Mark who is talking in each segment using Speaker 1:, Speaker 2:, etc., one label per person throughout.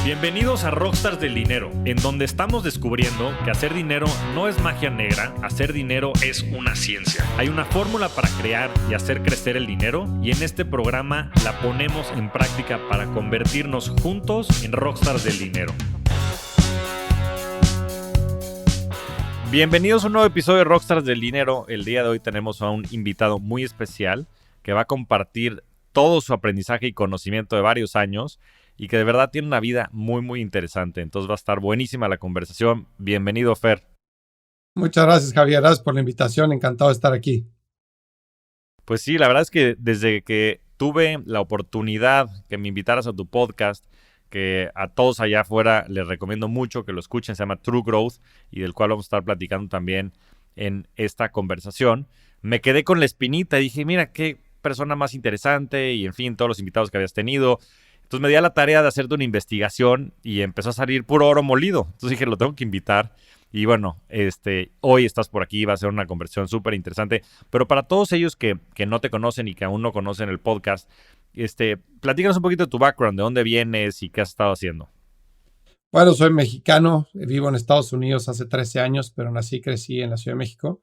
Speaker 1: Bienvenidos a Rockstars del Dinero, en donde estamos descubriendo que hacer dinero no es magia negra, hacer dinero es una ciencia. Hay una fórmula para crear y hacer crecer el dinero y en este programa la ponemos en práctica para convertirnos juntos en Rockstars del Dinero. Bienvenidos a un nuevo episodio de Rockstars del Dinero. El día de hoy tenemos a un invitado muy especial que va a compartir todo su aprendizaje y conocimiento de varios años y que de verdad tiene una vida muy interesante. Entonces va a estar buenísima la conversación. Bienvenido, Fer.
Speaker 2: Muchas gracias, Javier. Gracias por la invitación. Encantado de estar aquí.
Speaker 1: Pues sí, la verdad es que desde que tuve la oportunidad que me invitaras a tu podcast, que a todos allá afuera les recomiendo mucho que lo escuchen, se llama True Growth y del cual vamos a estar platicando también en esta conversación, me quedé con la espinita y dije, mira, qué persona más interesante y en fin, todos los invitados que habías tenido. Entonces me di a la tarea de hacerte una investigación y empezó a salir puro oro molido. Entonces dije, lo tengo que invitar. Y bueno, hoy estás por aquí, va a ser una conversación súper interesante. Pero para todos ellos que no te conocen y que aún no conocen el podcast, platícanos un poquito de tu background, de dónde vienes y qué has estado haciendo.
Speaker 2: Bueno, soy mexicano, vivo en Estados Unidos hace 13 años, pero nací y crecí en la Ciudad de México.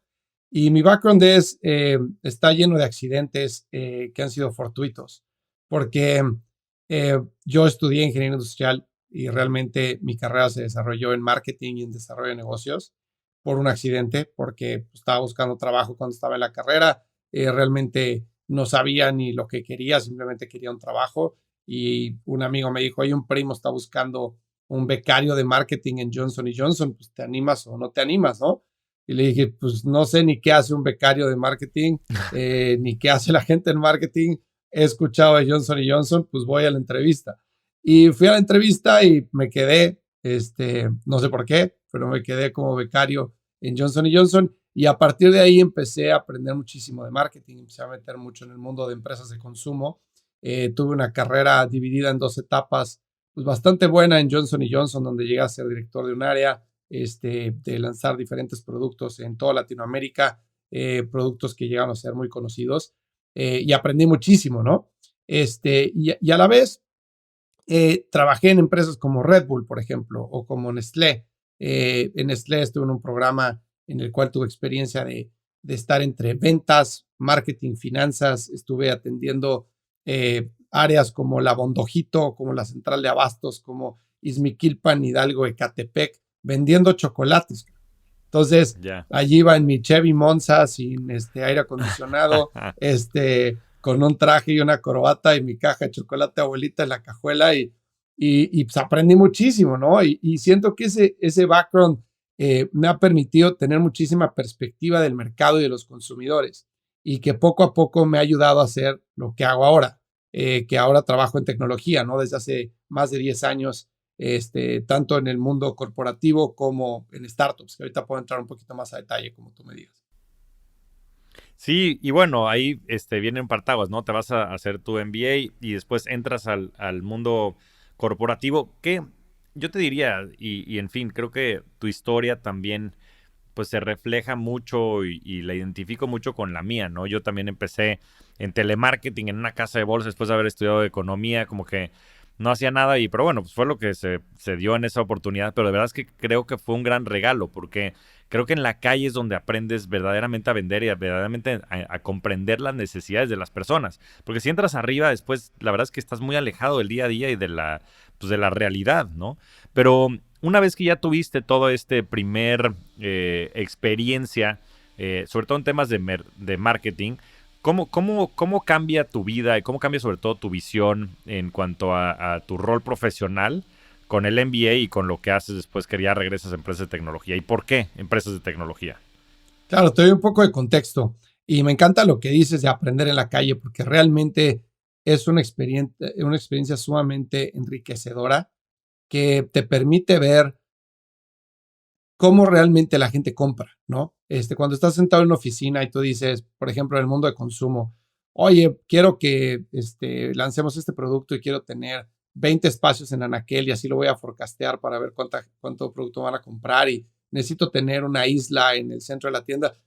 Speaker 2: Y mi background está lleno de accidentes que han sido fortuitos, porque yo estudié ingeniería industrial y realmente mi carrera se desarrolló en marketing y en desarrollo de negocios por un accidente, porque estaba buscando trabajo cuando estaba en la carrera. Realmente no sabía ni lo que quería, simplemente quería un trabajo. Y un amigo me dijo, un primo está buscando un becario de marketing en Johnson & Johnson, pues ¿te animas o no te animas, no? Y le dije, pues no sé ni qué hace un becario de marketing, ni qué hace la gente en marketing. He escuchado de Johnson & Johnson, pues voy a la entrevista. Y fui a la entrevista y me quedé, no sé por qué, pero me quedé como becario en Johnson & Johnson. Y a partir de ahí empecé a aprender muchísimo de marketing, empecé a meter mucho en el mundo de empresas de consumo. Tuve una carrera dividida en 2 etapas, pues bastante buena en Johnson & Johnson, donde llegué a ser director de un área, de lanzar diferentes productos en toda Latinoamérica, productos que llegaron a ser muy conocidos. Y aprendí muchísimo, ¿no? Y a la vez trabajé en empresas como Red Bull, por ejemplo, o como Nestlé. En Nestlé estuve en un programa en el cual tuve experiencia de estar entre ventas, marketing, finanzas. Estuve atendiendo áreas como La Bondojito, como la Central de Abastos, como Izmiquilpan, Hidalgo, Ecatepec, vendiendo chocolates. Entonces, allí iba en mi Chevy Monza sin aire acondicionado, con un traje y una corbata y mi caja de chocolate abuelita en la cajuela y pues aprendí muchísimo, ¿no? Y siento que ese background me ha permitido tener muchísima perspectiva del mercado y de los consumidores y que poco a poco me ha ayudado a hacer lo que hago ahora, que ahora trabajo en tecnología, ¿no? Desde hace más de 10 años. Tanto en el mundo corporativo como en startups, que ahorita puedo entrar un poquito más a detalle, como tú me digas.
Speaker 1: Sí, y bueno, ahí vienen partaguas, ¿no? Te vas a hacer tu MBA y después entras al mundo corporativo, que yo te diría, y en fin, creo que tu historia también pues se refleja mucho y la identifico mucho con la mía, ¿no? Yo también empecé en telemarketing en una casa de bolsa después de haber estudiado economía, como que no hacía nada, pero bueno, pues fue lo que se dio en esa oportunidad, pero de verdad es que creo que fue un gran regalo, porque creo que en la calle es donde aprendes verdaderamente a vender y verdaderamente a comprender las necesidades de las personas, porque si entras arriba después, la verdad es que estás muy alejado del día a día y de la realidad, ¿no? Pero una vez que ya tuviste todo primer experiencia, sobre todo en temas de marketing, ¿Cómo cambia tu vida y cómo cambia sobre todo tu visión en cuanto a tu rol profesional con el MBA y con lo que haces después que ya regresas a empresas de tecnología? ¿Y por qué empresas de tecnología?
Speaker 2: Claro, te doy un poco de contexto y me encanta lo que dices de aprender en la calle porque realmente es una experiencia sumamente enriquecedora que te permite ver cómo realmente la gente compra, ¿no? Cuando estás sentado en una oficina y tú dices, por ejemplo, en el mundo de consumo, oye, quiero que lancemos este producto y quiero tener 20 espacios en anaquel y así lo voy a forecastear para ver cuánto producto van a comprar y necesito tener una isla en el centro de la tienda.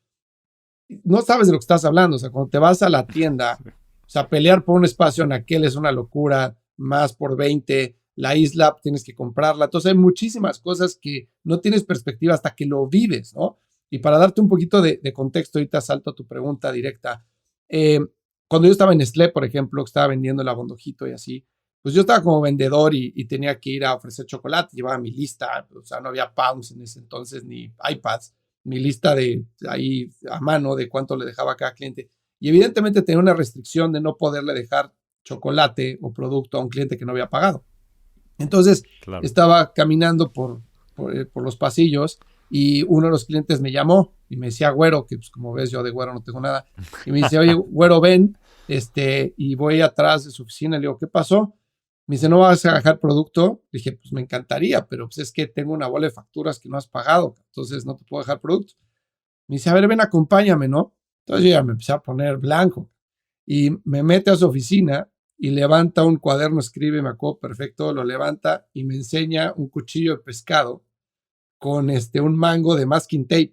Speaker 2: No sabes de lo que estás hablando, o sea, cuando te vas a la tienda, o sea, pelear por un espacio anaquel es una locura, más por 20, la isla tienes que comprarla. Entonces hay muchísimas cosas que no tienes perspectiva hasta que lo vives, ¿no? Y para darte un poquito de contexto, ahorita salto a tu pregunta directa. Eh, Cuando yo estaba en Nestlé, por ejemplo, que estaba vendiendo el abondojito y así, pues yo estaba como vendedor y tenía que ir a ofrecer chocolate, llevaba mi lista, o sea, no había pounds en ese entonces ni iPads, mi lista de ahí a mano de cuánto le dejaba a cada cliente. Y evidentemente tenía una restricción de no poderle dejar chocolate o producto a un cliente que no había pagado. Entonces
Speaker 1: Claro.
Speaker 2: estaba caminando por los pasillos y uno de los clientes me llamó y me decía, güero, que pues como ves yo de güero no tengo nada, y me dice, oye, güero, ven, y voy atrás de su oficina, le digo, ¿qué pasó? Me dice, ¿no vas a dejar producto? Le dije, pues me encantaría, pero pues es que tengo una bola de facturas que no has pagado, entonces no te puedo dejar producto. Me dice, a ver, ven, acompáñame, ¿no? Entonces yo ya me empecé a poner blanco y me mete a su oficina y levanta un cuaderno, escribe, me acuerdo perfecto, lo levanta y me enseña un cuchillo de pescado con un mango de masking tape.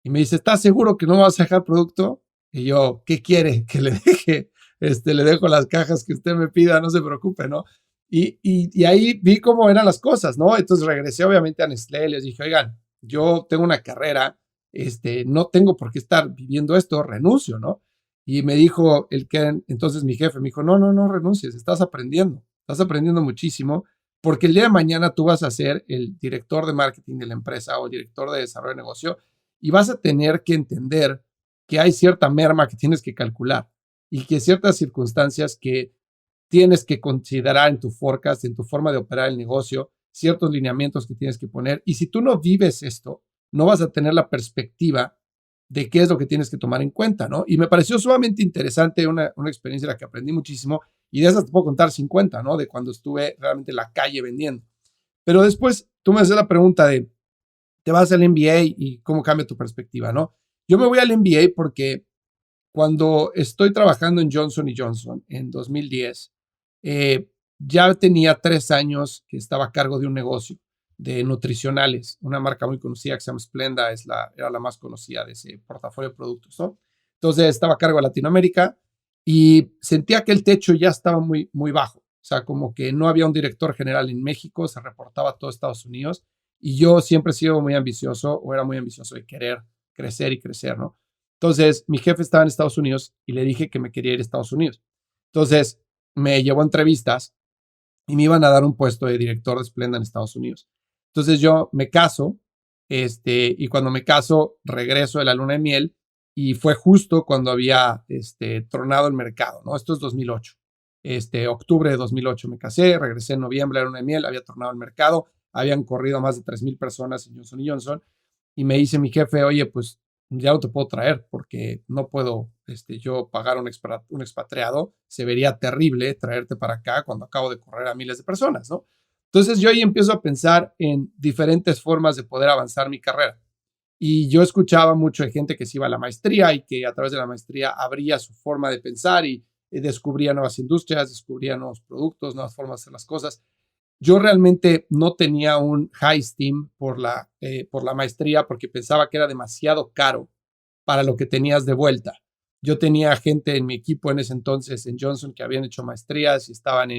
Speaker 2: Y me dice, ¿estás seguro que no vas a dejar producto? Y yo, ¿qué quiere? Que le deje, le dejo las cajas que usted me pida, no se preocupe, ¿no? Y ahí vi cómo eran las cosas, ¿no? Entonces regresé obviamente a Nestlé, les dije, oigan, yo tengo una carrera, no tengo por qué estar viviendo esto, renuncio, ¿no? Y me dijo entonces mi jefe me dijo, no, no, no renuncies, estás aprendiendo muchísimo, porque el día de mañana tú vas a ser el director de marketing de la empresa o el director de desarrollo de negocio y vas a tener que entender que hay cierta merma que tienes que calcular y que ciertas circunstancias que tienes que considerar en tu forecast, en tu forma de operar el negocio, ciertos lineamientos que tienes que poner. Y si tú no vives esto, no vas a tener la perspectiva de qué es lo que tienes que tomar en cuenta, ¿no? Y me pareció sumamente interesante, una experiencia en la que aprendí muchísimo y de esas te puedo contar 50, ¿no? De cuando estuve realmente en la calle vendiendo. Pero después tú me haces la pregunta de, te vas al MBA y cómo cambia tu perspectiva, ¿no? Yo me voy al MBA porque cuando estoy trabajando en Johnson Johnson en 2010, ya tenía 3 años que estaba a cargo de un negocio de nutricionales, una marca muy conocida que se llama Splenda, era la más conocida de ese portafolio de productos, ¿no? Entonces estaba a cargo de Latinoamérica y sentía que el techo ya estaba muy, muy bajo. O sea, como que no había un director general en México, se reportaba a todo Estados Unidos y yo siempre he sido muy ambicioso o era muy ambicioso de querer crecer y crecer, ¿no? Entonces, mi jefe estaba en Estados Unidos y le dije que me quería ir a Estados Unidos. Entonces, me llevó a entrevistas y me iban a dar un puesto de director de Splenda en Estados Unidos. Entonces, yo me caso, y cuando me caso, regreso de la luna de miel y fue justo cuando había tronado el mercado, ¿no? Esto es 2008. Octubre de 2008 me casé, regresé en noviembre de la luna de miel, había tronado el mercado, habían corrido más de 3,000 personas en Johnson Johnson y me dice mi jefe, oye, pues ya no te puedo traer porque no puedo yo pagar un expatriado. Se vería terrible traerte para acá cuando acabo de correr a miles de personas, ¿no? Entonces yo ahí empiezo a pensar en diferentes formas de poder avanzar mi carrera. Y yo escuchaba mucho de gente que se iba a la maestría y que a través de la maestría abría su forma de pensar y descubría nuevas industrias, descubría nuevos productos, nuevas formas de hacer las cosas. Yo realmente no tenía un high esteem por la maestría porque pensaba que era demasiado caro para lo que tenías de vuelta. Yo tenía gente en mi equipo en ese entonces, en Johnson, que habían hecho maestrías y estaban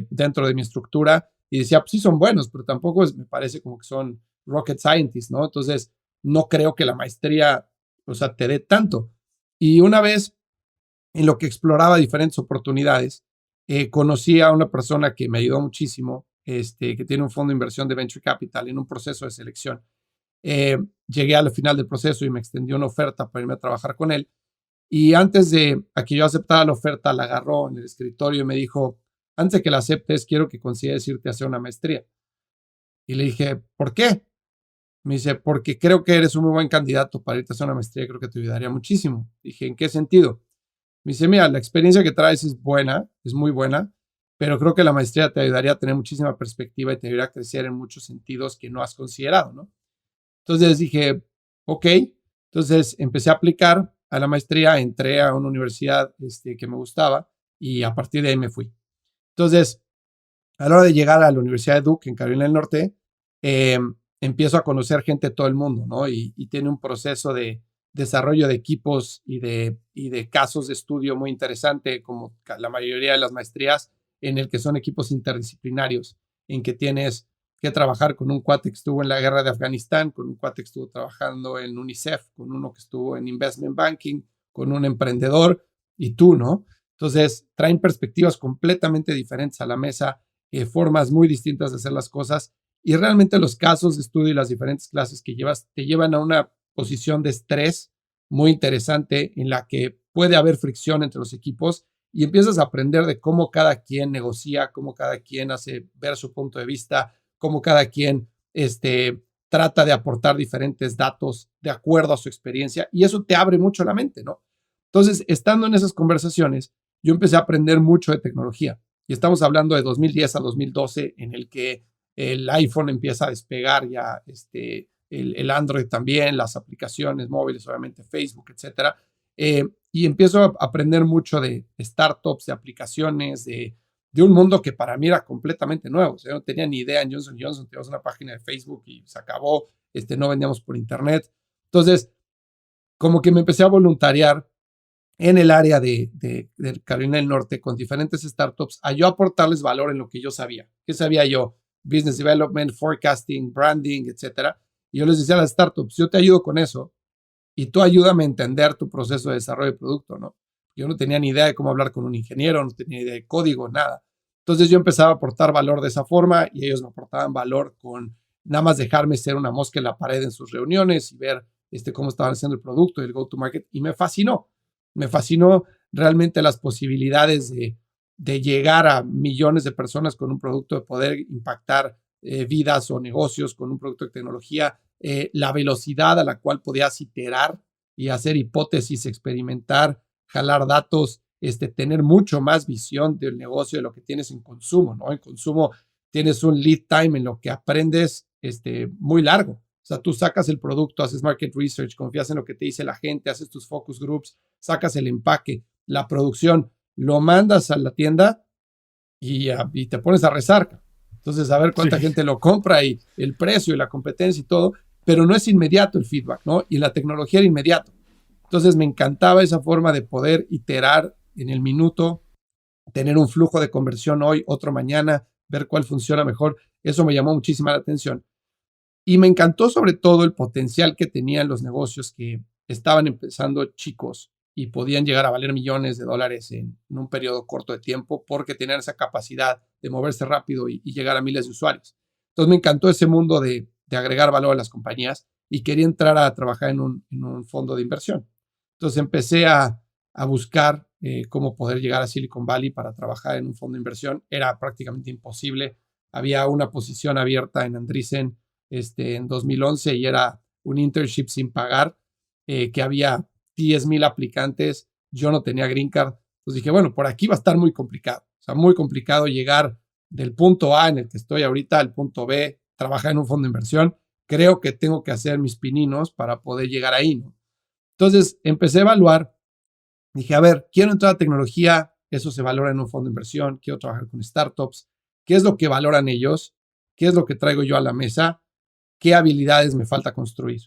Speaker 2: dentro de mi estructura y decía, pues sí son buenos, pero tampoco me parece como que son rocket scientists, ¿no? Entonces, no creo que la maestría, o sea, te dé tanto. Y una vez en lo que exploraba diferentes oportunidades, conocí a una persona que me ayudó muchísimo, que tiene un fondo de inversión de Venture Capital en un proceso de selección. Llegué al final del proceso y me extendió una oferta para irme a trabajar con él. Y antes de a que yo aceptara la oferta, la agarró en el escritorio y me dijo, antes de que la aceptes, quiero que consideres irte a hacer una maestría. Y le dije, ¿por qué? Me dice, porque creo que eres un muy buen candidato para irte a hacer una maestría, creo que te ayudaría muchísimo. Dije, ¿en qué sentido? Me dice, mira, la experiencia que traes es buena, es muy buena, pero creo que la maestría te ayudaría a tener muchísima perspectiva y te ayudaría a crecer en muchos sentidos que no has considerado, ¿no? Entonces dije, ok, entonces empecé a aplicar a la maestría, entré a una universidad que me gustaba y a partir de ahí me fui. Entonces, a la hora de llegar a la Universidad de Duke en Carolina del Norte, eh, empiezo a conocer gente de todo el mundo, ¿no? Y tiene un proceso de desarrollo de equipos y de casos de estudio muy interesante, como la mayoría de las maestrías. en el que son equipos interdisciplinarios, en que tienes que trabajar con un cuate que estuvo en la guerra de Afganistán, con un cuate que estuvo trabajando en UNICEF, con uno que estuvo en Investment Banking, con un emprendedor y tú, ¿no? Entonces, traen perspectivas completamente diferentes a la mesa, formas muy distintas de hacer las cosas y realmente los casos de estudio y las diferentes clases que llevas te llevan a una posición de estrés muy interesante en la que puede haber fricción entre los equipos y empiezas a aprender de cómo cada quien negocia, cómo cada quien hace ver su punto de vista, cómo cada quien trata de aportar diferentes datos de acuerdo a su experiencia y eso te abre mucho la mente, ¿no? Entonces, estando en esas conversaciones, yo empecé a aprender mucho de tecnología y estamos hablando de 2010 a 2012 en el que el iPhone empieza a despegar ya, el Android también, las aplicaciones móviles, obviamente Facebook, etcétera. Y empiezo a aprender mucho de startups, de aplicaciones, de un mundo que para mí era completamente nuevo. O sea, yo no tenía ni idea en Johnson Johnson, teníamos una página de Facebook y se acabó, no vendíamos por internet. Entonces, como que me empecé a voluntariar en el área de Carolina del Norte con diferentes startups a yo aportarles valor en lo que yo sabía. ¿Qué sabía yo? Business development, forecasting, branding, etcétera. Y yo les decía a las startups, yo te ayudo con eso y tú ayúdame a entender tu proceso de desarrollo de producto, ¿no? Yo no tenía ni idea de cómo hablar con un ingeniero, no tenía idea de código, nada. Entonces yo empezaba a aportar valor de esa forma y ellos me aportaban valor con nada más dejarme ser una mosca en la pared en sus reuniones y ver cómo estaban haciendo el producto y el go-to-market. Y me fascinó. Me fascinó realmente las posibilidades de llegar a millones de personas con un producto, de poder impactar vidas o negocios con un producto de tecnología, la velocidad a la cual podías iterar y hacer hipótesis, experimentar, jalar datos, tener mucho más visión del negocio de lo que tienes en consumo, ¿no? En consumo tienes un lead time en lo que aprendes muy largo. O sea, tú sacas el producto, haces market research, confías en lo que te dice la gente, haces tus focus groups, sacas el empaque, la producción, lo mandas a la tienda y te pones a rezar. Entonces, a ver cuánta gente lo compra y el precio y la competencia y todo, pero no es inmediato el feedback, ¿no? Y la tecnología era inmediato. Entonces, me encantaba esa forma de poder iterar en el minuto, tener un flujo de conversión hoy, otro mañana, ver cuál funciona mejor. Eso me llamó muchísima la atención. Y me encantó sobre todo el potencial que tenían los negocios que estaban empezando chicos y podían llegar a valer millones de dólares en un periodo corto de tiempo porque tenían esa capacidad de moverse rápido y llegar a miles de usuarios. Entonces me encantó ese mundo de agregar valor a las compañías y quería entrar a trabajar en un fondo de inversión. Entonces empecé a buscar cómo poder llegar a Silicon Valley para trabajar en un fondo de inversión. Era prácticamente imposible. Había una posición abierta en Andreessen en 2011 y era un internship sin pagar, que había 10,000 aplicantes, yo no tenía green card, entonces dije, bueno, por aquí va a estar muy complicado, o sea, muy complicado llegar del punto A en el que estoy ahorita al punto B, trabajar en un fondo de inversión, creo que tengo que hacer mis pininos para poder llegar ahí, ¿no? Entonces empecé a evaluar, dije, a ver, quiero entrar a tecnología, eso se valora en un fondo de inversión, quiero trabajar con startups, ¿qué es lo que valoran ellos? ¿Qué es lo que traigo yo a la mesa? ¿Qué habilidades me falta construir?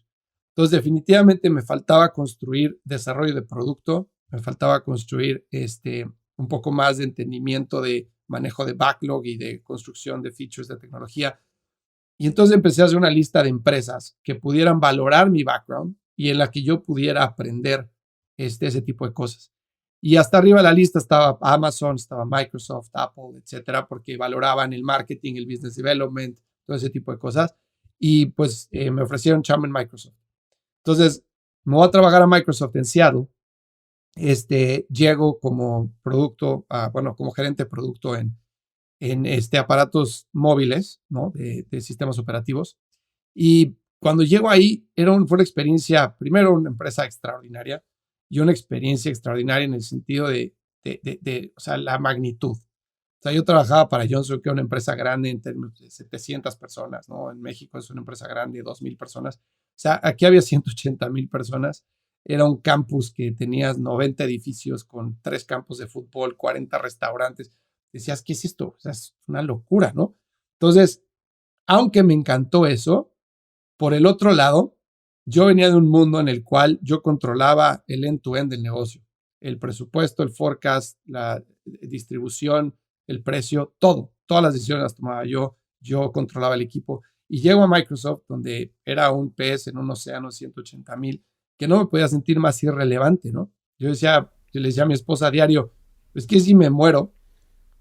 Speaker 2: Entonces, definitivamente me faltaba construir desarrollo de producto, me faltaba construir un poco más de entendimiento de manejo de backlog y de construcción de features de tecnología. Y entonces empecé a hacer una lista de empresas que pudieran valorar mi background y en la que yo pudiera aprender ese tipo de cosas. Y hasta arriba de la lista estaba Amazon, estaba Microsoft, Apple, etcétera, porque valoraban el marketing, el business development, todo ese tipo de cosas. Y pues me ofrecieron chamba en Microsoft. Entonces, me voy a trabajar a Microsoft en Seattle. Llego como producto, como gerente de producto en aparatos móviles, ¿no? De sistemas operativos. Y cuando llego ahí, fue una experiencia, primero una empresa extraordinaria y una experiencia extraordinaria en el sentido o sea, la magnitud. O sea, yo trabajaba para Johnson, que es una empresa grande en términos de 700 personas, ¿no? En México es una empresa grande de 2,000 personas. O sea, aquí había 180,000 personas. Era un campus que tenías 90 edificios con 3 campos de fútbol, 40 restaurantes. Decías, ¿qué es esto? O sea, es una locura, ¿no? Entonces, aunque me encantó eso, por el otro lado, yo venía de un mundo en el cual yo controlaba el end-to-end del negocio, el presupuesto, el forecast, la distribución, el precio, todo, todas las decisiones las tomaba yo controlaba el equipo. Y llego a Microsoft, donde era un pez en un océano de 180,000, que no me podía sentir más irrelevante, ¿no? Yo le decía a mi esposa a diario, es que si me muero,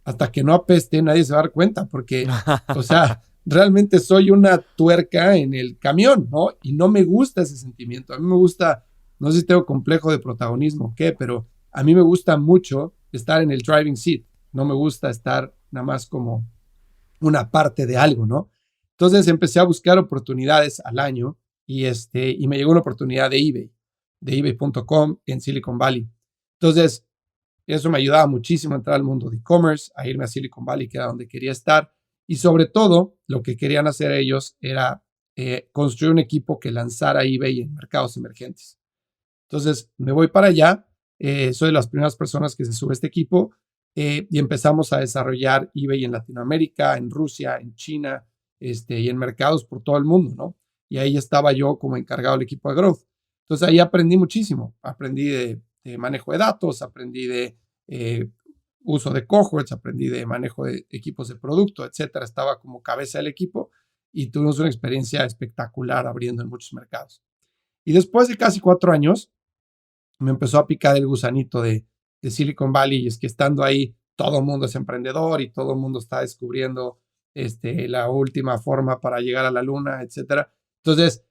Speaker 2: hasta que no apeste, nadie se va a dar cuenta, porque, o sea, realmente soy una tuerca en el camión, ¿no? Y no me gusta ese sentimiento. A mí me gusta, no sé si tengo complejo de protagonismo o qué, pero a mí me gusta mucho estar en el driving seat. No me gusta estar nada más como una parte de algo, ¿no? Entonces empecé a buscar oportunidades al año y me llegó una oportunidad de eBay.com en Silicon Valley. Entonces, eso me ayudaba muchísimo a entrar al mundo de e-commerce, a irme a Silicon Valley, que era donde quería estar. Y sobre todo, lo que querían hacer ellos era construir un equipo que lanzara eBay en mercados emergentes. Entonces, me voy para allá. Soy de las primeras personas que se sube a este equipo y empezamos a desarrollar eBay en Latinoamérica, en Rusia, en China y en mercados por todo el mundo, ¿no? Y ahí estaba yo como encargado del equipo de Growth. Entonces, ahí aprendí muchísimo. Aprendí de manejo de datos, aprendí de uso de cohorts, aprendí de manejo de equipos de producto, etcétera. Estaba como cabeza del equipo y tuvimos una experiencia espectacular abriendo en muchos mercados. Y después de casi 4 años, me empezó a picar el gusanito de Silicon Valley y es que estando ahí, todo el mundo es emprendedor y todo el mundo está descubriendo la última forma para llegar a la luna, etcétera. Entonces,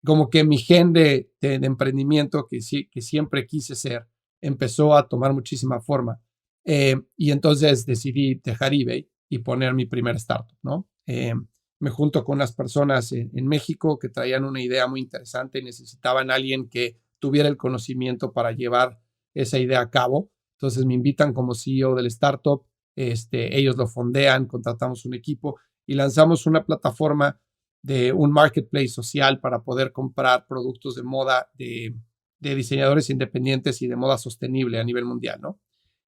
Speaker 2: como que mi gen de emprendimiento que siempre quise ser, empezó a tomar muchísima forma. Y entonces decidí dejar eBay y poner mi primer startup, ¿no? Me junto con unas personas en México que traían una idea muy interesante y necesitaban a alguien que tuviera el conocimiento para llevar esa idea a cabo. Entonces me invitan como CEO del startup, ellos lo fondean, contratamos un equipo y lanzamos una plataforma de un marketplace social para poder comprar productos de moda de diseñadores independientes y de moda sostenible a nivel mundial, ¿no?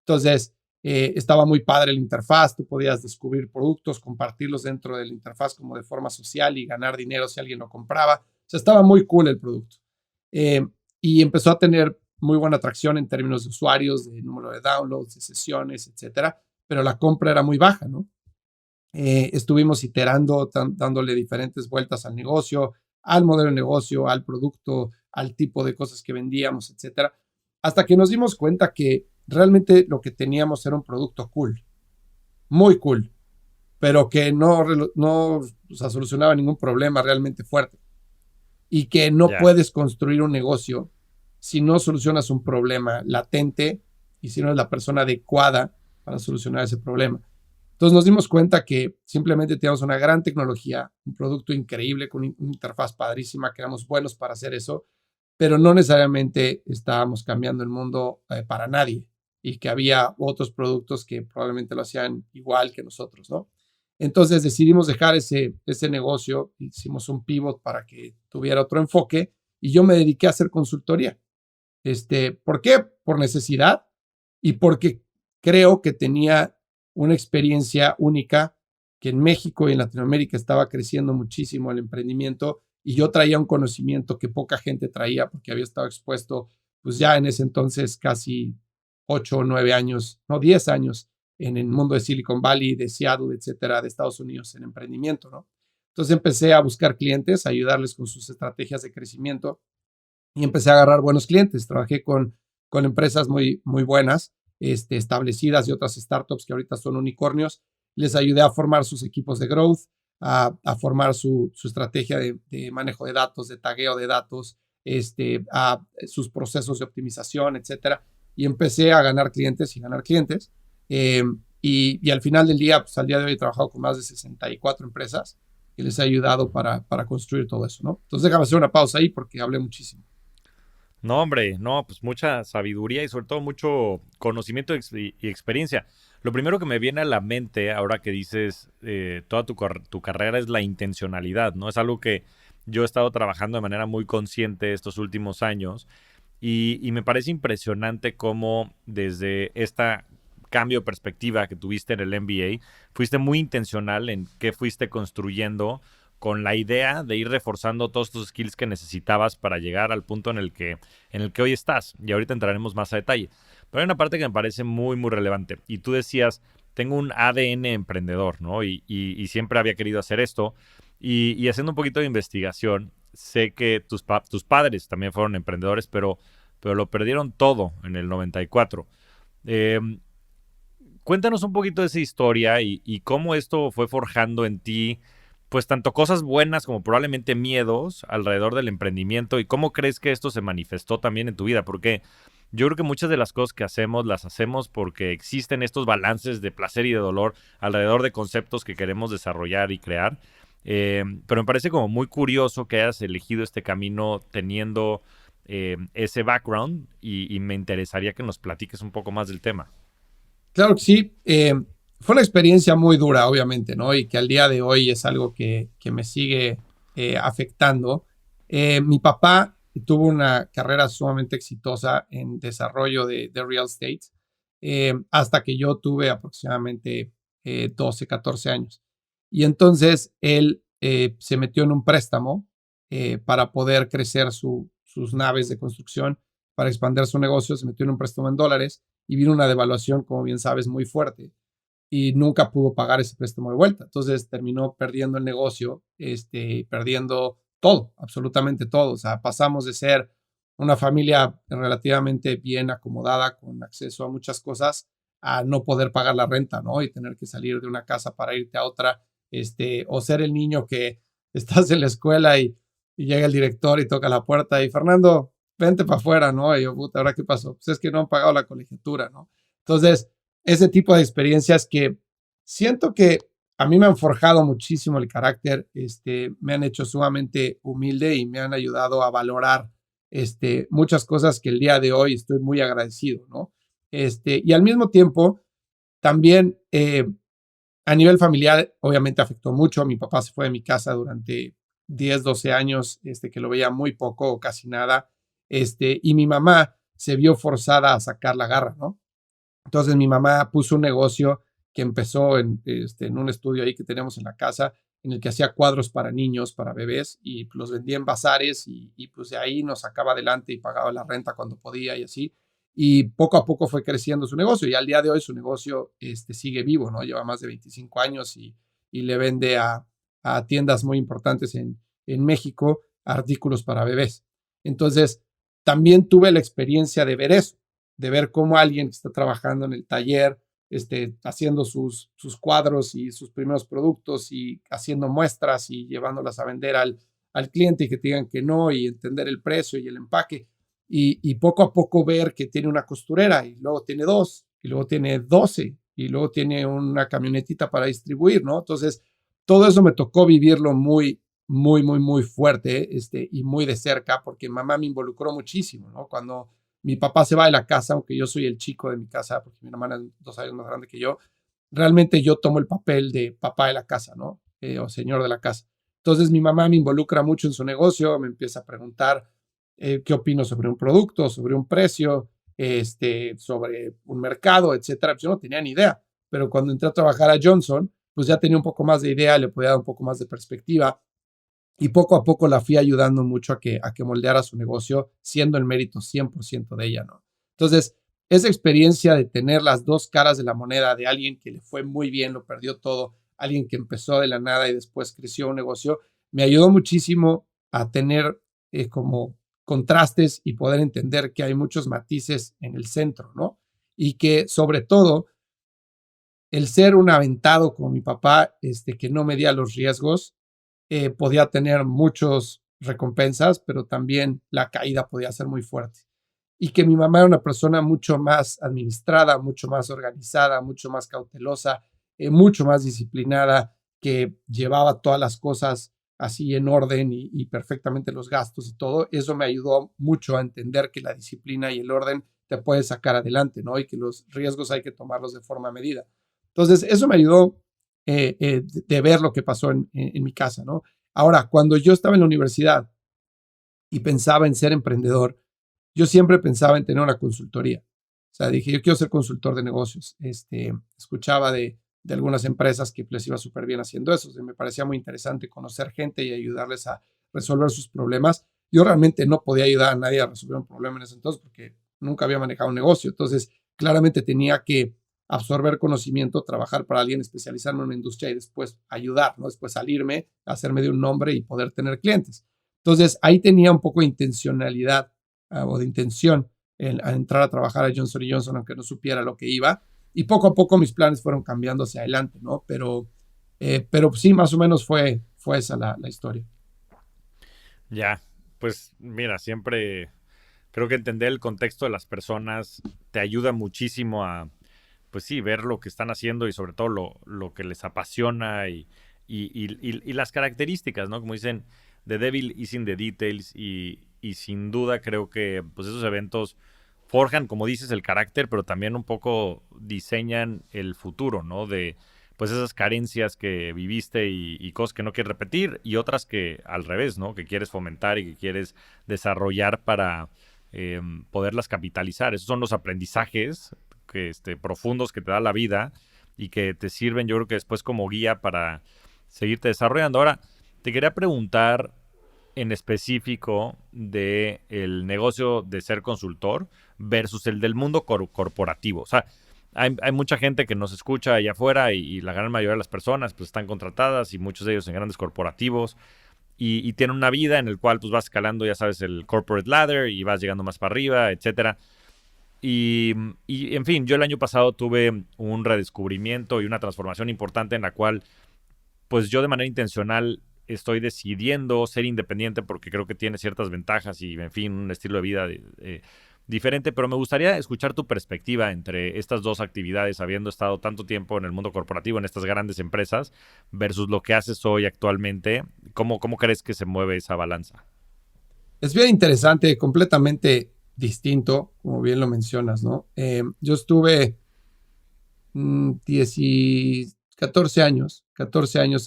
Speaker 2: Entonces, estaba muy padre la interfaz, tú podías descubrir productos, compartirlos dentro de la interfaz como de forma social y ganar dinero si alguien lo compraba. O sea, estaba muy cool el producto. Y empezó a tener muy buena atracción en términos de usuarios, de número de downloads, de sesiones, etcétera, pero la compra era muy baja, ¿no? Estuvimos iterando, dándole diferentes vueltas al negocio, al modelo de negocio, al producto, al tipo de cosas que vendíamos, etcétera, hasta que nos dimos cuenta que realmente lo que teníamos era un producto cool, muy cool, pero que no o sea, solucionaba ningún problema realmente fuerte y que no
Speaker 1: Ya.
Speaker 2: puedes construir un negocio si no solucionas un problema latente y si no eres la persona adecuada para solucionar ese problema. Entonces nos dimos cuenta que simplemente teníamos una gran tecnología, un producto increíble con una interfaz padrísima, que éramos buenos para hacer eso, pero no necesariamente estábamos cambiando el mundo para nadie y que había otros productos que probablemente lo hacían igual que nosotros, ¿no? Entonces decidimos dejar ese negocio, hicimos un pivot para que tuviera otro enfoque y yo me dediqué a hacer consultoría. ¿Por qué? Por necesidad y porque creo que tenía una experiencia única que en México y en Latinoamérica estaba creciendo muchísimo el emprendimiento y yo traía un conocimiento que poca gente traía porque había estado expuesto, pues ya en ese entonces casi 8 o 9 años, no 10 años en el mundo de Silicon Valley, de Seattle, etcétera, de Estados Unidos en emprendimiento, ¿no? Entonces empecé a buscar clientes, a ayudarles con sus estrategias de crecimiento y empecé a agarrar buenos clientes. Trabajé con empresas muy, muy buenas, establecidas y otras startups que ahorita son unicornios. Les ayudé a formar sus equipos de growth, a formar su estrategia de manejo de datos, de tagueo de datos, a sus procesos de optimización, etcétera. Y empecé a ganar clientes y ganar clientes. Eh, y al final del día, pues al día de hoy he trabajado con más de 64 empresas que les he ayudado para construir todo eso, ¿no? Entonces déjame hacer una pausa ahí porque hablé muchísimo.
Speaker 1: No, hombre, no, pues mucha sabiduría y sobre todo mucho conocimiento y experiencia. Lo primero que me viene a la mente ahora que dices toda tu carrera es la intencionalidad, ¿no? Es algo que yo he estado trabajando de manera muy consciente estos últimos años y me parece impresionante cómo desde esta cambio de perspectiva que tuviste en el MBA, fuiste muy intencional en qué fuiste construyendo con la idea de ir reforzando todos tus skills que necesitabas para llegar al punto en el que hoy estás. Y ahorita entraremos más a detalle. Pero hay una parte que me parece muy, muy relevante. Y tú decías tengo un ADN emprendedor, ¿no? Y siempre había querido hacer esto. Y haciendo un poquito de investigación, sé que tus padres también fueron emprendedores, pero lo perdieron todo en el 94. Eh, Cuéntanos un poquito de esa historia y cómo esto fue forjando en ti, pues tanto cosas buenas como probablemente miedos alrededor del emprendimiento y cómo crees que esto se manifestó también en tu vida, porque yo creo que muchas de las cosas que hacemos las hacemos porque existen estos balances de placer y de dolor alrededor de conceptos que queremos desarrollar y crear. Pero me parece como muy curioso que hayas elegido este camino teniendo ese background y me interesaría que nos platiques un poco más del tema.
Speaker 2: Claro que sí. Fue una experiencia muy dura, obviamente, ¿no? Y que al día de hoy es algo que me sigue afectando. Mi papá tuvo una carrera sumamente exitosa en desarrollo de real estate hasta que yo tuve aproximadamente 12, 14 años. Y entonces él se metió en un préstamo para poder crecer sus naves de construcción, para expandir su negocio, se metió en un préstamo en dólares y vino una devaluación, como bien sabes, muy fuerte y nunca pudo pagar ese préstamo de vuelta. Entonces terminó perdiendo el negocio, perdiendo todo, absolutamente todo. O sea, pasamos de ser una familia relativamente bien acomodada, con acceso a muchas cosas, a no poder pagar la renta, ¿no? Y tener que salir de una casa para irte a otra, o ser el niño que estás en la escuela y llega el director y toca la puerta y Fernando, vente para afuera, ¿no? Y yo, puta, ¿ahora qué pasó? Pues es que no han pagado la colegiatura, ¿no? Entonces, ese tipo de experiencias que siento que a mí me han forjado muchísimo el carácter, me han hecho sumamente humilde y me han ayudado a valorar muchas cosas que el día de hoy estoy muy agradecido, ¿no? Y al mismo tiempo, también a nivel familiar, obviamente afectó mucho. Mi papá se fue de mi casa durante 10, 12 años, que lo veía muy poco o casi nada, y mi mamá se vio forzada a sacar la garra, ¿no? Entonces mi mamá puso un negocio que empezó en un estudio ahí que tenemos en la casa, en el que hacía cuadros para niños, para bebés, y los vendía en bazares y pues de ahí nos sacaba adelante y pagaba la renta cuando podía y así. Y poco a poco fue creciendo su negocio y al día de hoy su negocio sigue vivo, ¿no? Lleva más de 25 años y le vende a tiendas muy importantes en México artículos para bebés. Entonces, también tuve la experiencia de ver eso, de ver cómo alguien que está trabajando en el taller, haciendo sus cuadros y sus primeros productos y haciendo muestras y llevándolas a vender al cliente y que te digan que no y entender el precio y el empaque. Y poco a poco ver que tiene una costurera y luego tiene dos y luego tiene 12 y luego tiene una camionetita para distribuir, ¿no? Entonces, todo eso me tocó vivirlo muy, muy, muy, muy fuerte y muy de cerca porque mamá me involucró muchísimo, ¿no? Cuando mi papá se va de la casa, aunque yo soy el chico de mi casa, porque mi hermana es 2 años más grande que yo, realmente yo tomo el papel de papá de la casa, ¿no? O señor de la casa. Entonces mi mamá me involucra mucho en su negocio, me empieza a preguntar qué opino sobre un producto, sobre un precio, sobre un mercado, etcétera. Pues yo no tenía ni idea, pero cuando entré a trabajar a Johnson, pues ya tenía un poco más de idea, le podía dar un poco más de perspectiva y poco a poco la fui ayudando mucho a que moldeara su negocio, siendo el mérito 100% de ella, ¿no? Entonces, esa experiencia de tener las dos caras de la moneda de alguien que le fue muy bien, lo perdió todo, alguien que empezó de la nada y después creció un negocio, me ayudó muchísimo a tener como contrastes y poder entender que hay muchos matices en el centro, ¿no? Y que sobre todo el ser un aventado como mi papá, que no medía los riesgos, podía tener muchas recompensas, pero también la caída podía ser muy fuerte. Y que mi mamá era una persona mucho más administrada, mucho más organizada, mucho más cautelosa, mucho más disciplinada, que llevaba todas las cosas así en orden y perfectamente los gastos y todo. Eso me ayudó mucho a entender que la disciplina y el orden te puede sacar adelante, ¿no? Y que los riesgos hay que tomarlos de forma medida. Entonces, eso me ayudó de ver lo que pasó en mi casa, ¿no? Ahora, cuando yo estaba en la universidad y pensaba en ser emprendedor, yo siempre pensaba en tener una consultoría. O sea, dije, yo quiero ser consultor de negocios. Escuchaba de algunas empresas que les iba súper bien haciendo eso. O sea, me parecía muy interesante conocer gente y ayudarles a resolver sus problemas. Yo realmente no podía ayudar a nadie a resolver un problema en ese entonces porque nunca había manejado un negocio. Entonces, claramente tenía que absorber conocimiento, trabajar para alguien, especializarme en una industria y después ayudar, ¿no? Después salirme, hacerme de un nombre y poder tener clientes. Entonces, ahí tenía un poco de intencionalidad o de intención a entrar a trabajar a Johnson Johnson, aunque no supiera lo que iba. Y poco a poco mis planes fueron cambiando hacia adelante, ¿no? Pero sí, más o menos fue esa la historia.
Speaker 1: Ya, pues mira, siempre creo que entender el contexto de las personas te ayuda muchísimo a, pues sí, ver lo que están haciendo y sobre todo lo que les apasiona y las características, ¿no? Como dicen, the devil is in the details y sin duda creo que pues esos eventos forjan, como dices, el carácter, pero también un poco diseñan el futuro, ¿no? De pues esas carencias que viviste y cosas que no quieres repetir y otras que al revés, ¿no? Que quieres fomentar y que quieres desarrollar para poderlas capitalizar. Esos son los aprendizajes profundos que te da la vida y que te sirven, yo creo que después como guía para seguirte desarrollando. Ahora, te quería preguntar en específico de el negocio de ser consultor versus el del mundo corporativo. O sea, hay mucha gente que nos escucha allá afuera y la gran mayoría de las personas pues están contratadas y muchos de ellos en grandes corporativos y tienen una vida en el cual pues vas escalando, ya sabes, el corporate ladder y vas llegando más para arriba, etcétera. En fin, yo el año pasado tuve un redescubrimiento y una transformación importante en la cual pues yo de manera intencional estoy decidiendo ser independiente porque creo que tiene ciertas ventajas y, en fin, un estilo de vida diferente, pero me gustaría escuchar tu perspectiva entre estas dos actividades, habiendo estado tanto tiempo en el mundo corporativo, en estas grandes empresas, versus lo que haces hoy actualmente. ¿Cómo crees que se mueve esa balanza?
Speaker 2: Es bien interesante, completamente distinto, como bien lo mencionas, ¿no? Yo estuve 14 años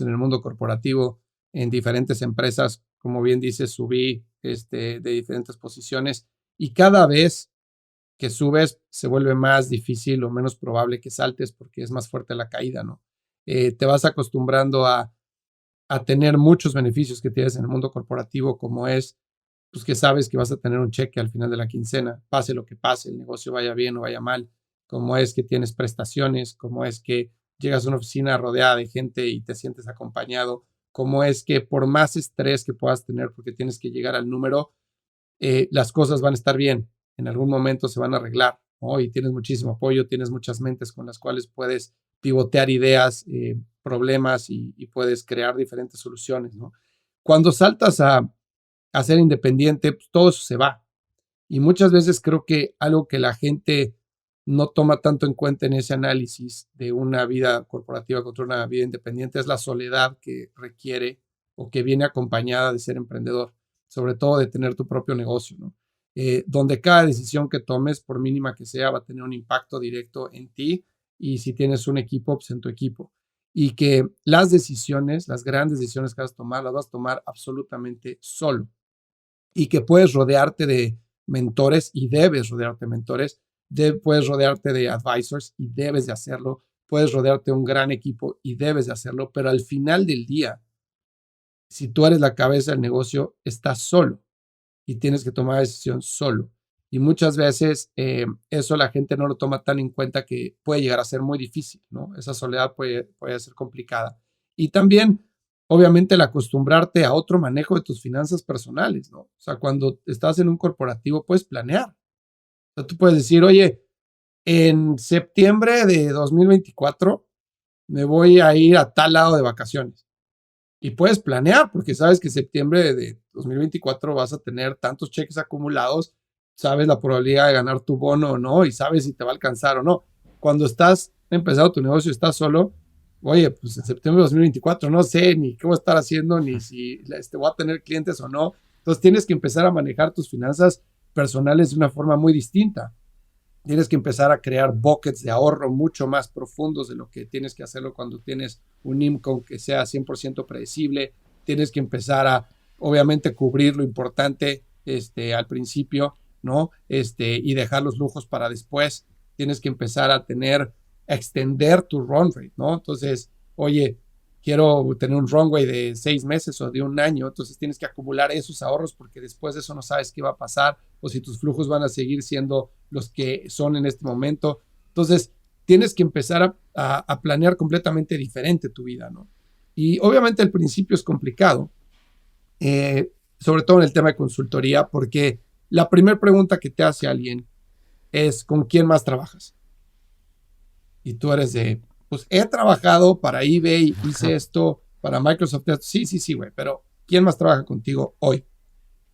Speaker 2: en el mundo corporativo, en diferentes empresas, como bien dices, subí de diferentes posiciones y cada vez que subes se vuelve más difícil o menos probable que saltes porque es más fuerte la caída, ¿no? Te vas acostumbrando a tener muchos beneficios que tienes en el mundo corporativo, como es pues que sabes que vas a tener un cheque al final de la quincena, pase lo que pase, el negocio vaya bien o vaya mal, como es que tienes prestaciones, como es que llegas a una oficina rodeada de gente y te sientes acompañado, como es que por más estrés que puedas tener porque tienes que llegar al número, las cosas van a estar bien, en algún momento se van a arreglar, ¿no? Y tienes muchísimo apoyo, tienes muchas mentes con las cuales puedes pivotear ideas, problemas y puedes crear diferentes soluciones, ¿no? Cuando saltas a ser independiente, pues todo eso se va. Y muchas veces creo que algo que la gente no toma tanto en cuenta en ese análisis de una vida corporativa contra una vida independiente es la soledad que requiere o que viene acompañada de ser emprendedor, sobre todo de tener tu propio negocio, ¿no? Donde cada decisión que tomes, por mínima que sea, va a tener un impacto directo en ti y si tienes un equipo, pues en tu equipo. Y que las decisiones, las grandes decisiones que vas a tomar, las vas a tomar absolutamente solo y que puedes rodearte de mentores y debes rodearte de mentores, puedes rodearte de advisors y debes de hacerlo, puedes rodearte de un gran equipo y debes de hacerlo, pero al final del día, si tú eres la cabeza del negocio, estás solo y tienes que tomar la decisión solo. Y muchas veces eso la gente no lo toma tan en cuenta que puede llegar a ser muy difícil, ¿no? Esa soledad puede ser complicada. Y también, obviamente, el acostumbrarte a otro manejo de tus finanzas personales, ¿no? O sea, cuando estás en un corporativo, puedes planear. O sea, tú puedes decir, oye, en septiembre de 2024 me voy a ir a tal lado de vacaciones. Y puedes planear, porque sabes que septiembre de 2024 vas a tener tantos cheques acumulados, sabes la probabilidad de ganar tu bono o no, y sabes si te va a alcanzar o no. Cuando estás empezando tu negocio, estás solo, oye, pues en septiembre de 2024 no sé ni qué voy a estar haciendo, ni si voy a tener clientes o no. Entonces tienes que empezar a manejar tus finanzas personales de una forma muy distinta. Tienes que empezar a crear buckets de ahorro mucho más profundos de lo que tienes que hacerlo cuando tienes un income que sea 100% predecible. Tienes que empezar a, obviamente, cubrir lo importante al principio, ¿no? Y dejar los lujos para después. Tienes que empezar a extender tu run rate, ¿no? Entonces, oye, quiero tener un runway de 6 meses o de un año, entonces tienes que acumular esos ahorros porque después de eso no sabes qué va a pasar o si tus flujos van a seguir siendo los que son en este momento. Entonces, tienes que empezar a planear completamente diferente tu vida, ¿no? Y obviamente al principio es complicado, sobre todo en el tema de consultoría, porque la primera pregunta que te hace alguien es ¿con quién más trabajas? Y tú eres de, pues he trabajado para eBay, hice esto, para Microsoft. Sí, sí, sí, güey, pero ¿quién más trabaja contigo hoy?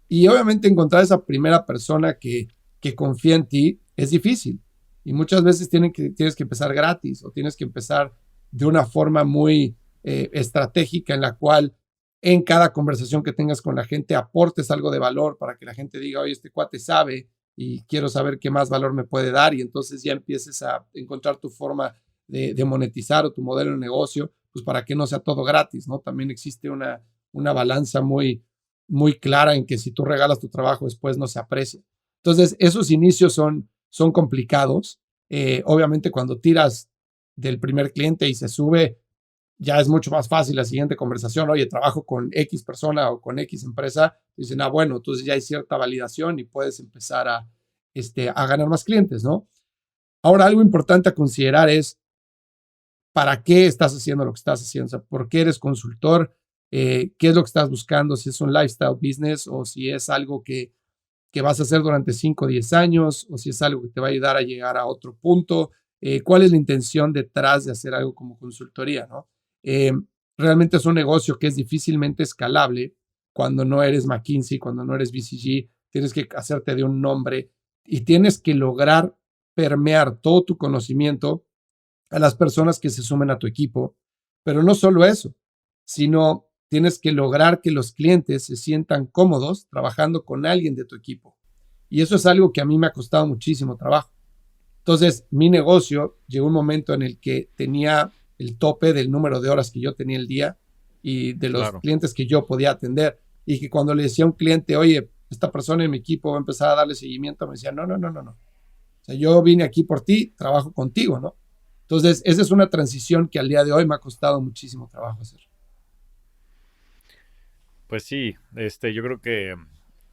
Speaker 2: Y obviamente encontrar esa primera persona que confía en ti es difícil. Y muchas veces tienes que empezar gratis o tienes que empezar de una forma muy estratégica en la cual en cada conversación que tengas con la gente aportes algo de valor para que la gente diga, oye, este cuate sabe y quiero saber qué más valor me puede dar, y entonces ya empieces a encontrar tu forma de monetizar o tu modelo de negocio, pues para que no sea todo gratis, ¿no? También existe una balanza muy clara en que si tú regalas tu trabajo después no se aprecia. Entonces, esos inicios son complicados. Obviamente, cuando tiras del primer cliente y se sube, ya es mucho más fácil la siguiente conversación. Oye, trabajo con X persona o con X empresa. Dicen, bueno, entonces ya hay cierta validación y puedes empezar a ganar más clientes, ¿no? Ahora, algo importante a considerar es para qué estás haciendo lo que estás haciendo. O sea, ¿por qué eres consultor? ¿Qué es lo que estás buscando? Si es un lifestyle business o si es algo que vas a hacer durante 5 o 10 años o si es algo que te va a ayudar a llegar a otro punto. ¿Cuál es la intención detrás de hacer algo como consultoría, ¿no? Eh, Realmente es un negocio que es difícilmente escalable cuando no eres McKinsey, cuando no eres BCG, tienes que hacerte de un nombre y tienes que lograr permear todo tu conocimiento a las personas que se sumen a tu equipo. Pero no solo eso, sino tienes que lograr que los clientes se sientan cómodos trabajando con alguien de tu equipo. Y eso es algo que a mí me ha costado muchísimo trabajo. Entonces, mi negocio llegó un momento en el que tenía el tope del número de horas que yo tenía el día y de los
Speaker 1: Claro.
Speaker 2: clientes que yo podía atender. Y que cuando le decía a un cliente, oye, esta persona en mi equipo va a empezar a darle seguimiento, me decía, no, no, no, no, no. O sea, yo vine aquí por ti, trabajo contigo, ¿no? Entonces, esa es una transición que al día de hoy me ha costado muchísimo trabajo hacer.
Speaker 1: Pues sí, yo creo que,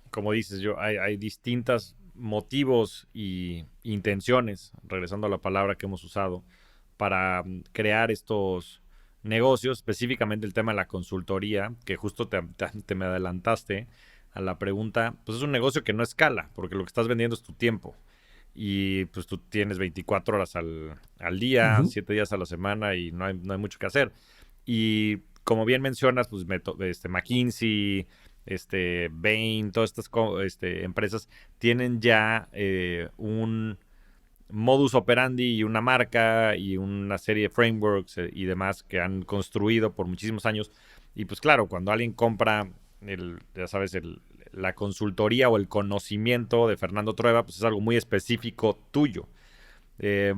Speaker 1: como dices, hay distintos motivos y intenciones, regresando a la palabra que hemos usado, para crear estos negocios, específicamente el tema de la consultoría, que justo te me adelantaste a la pregunta. Pues es un negocio que no escala, porque lo que estás vendiendo es tu tiempo. Y pues tú tienes 24 horas al
Speaker 2: Uh
Speaker 1: día,
Speaker 2: -huh.
Speaker 1: 7 días a la semana y no hay mucho que hacer. Y como bien mencionas, pues McKinsey, Bain, todas estas empresas tienen ya un modus operandi y una marca y una serie de frameworks y demás que han construido por muchísimos años. Y pues claro, cuando alguien compra ya sabes, la consultoría o el conocimiento de Fernando Trueba, pues es algo muy específico tuyo. Eh,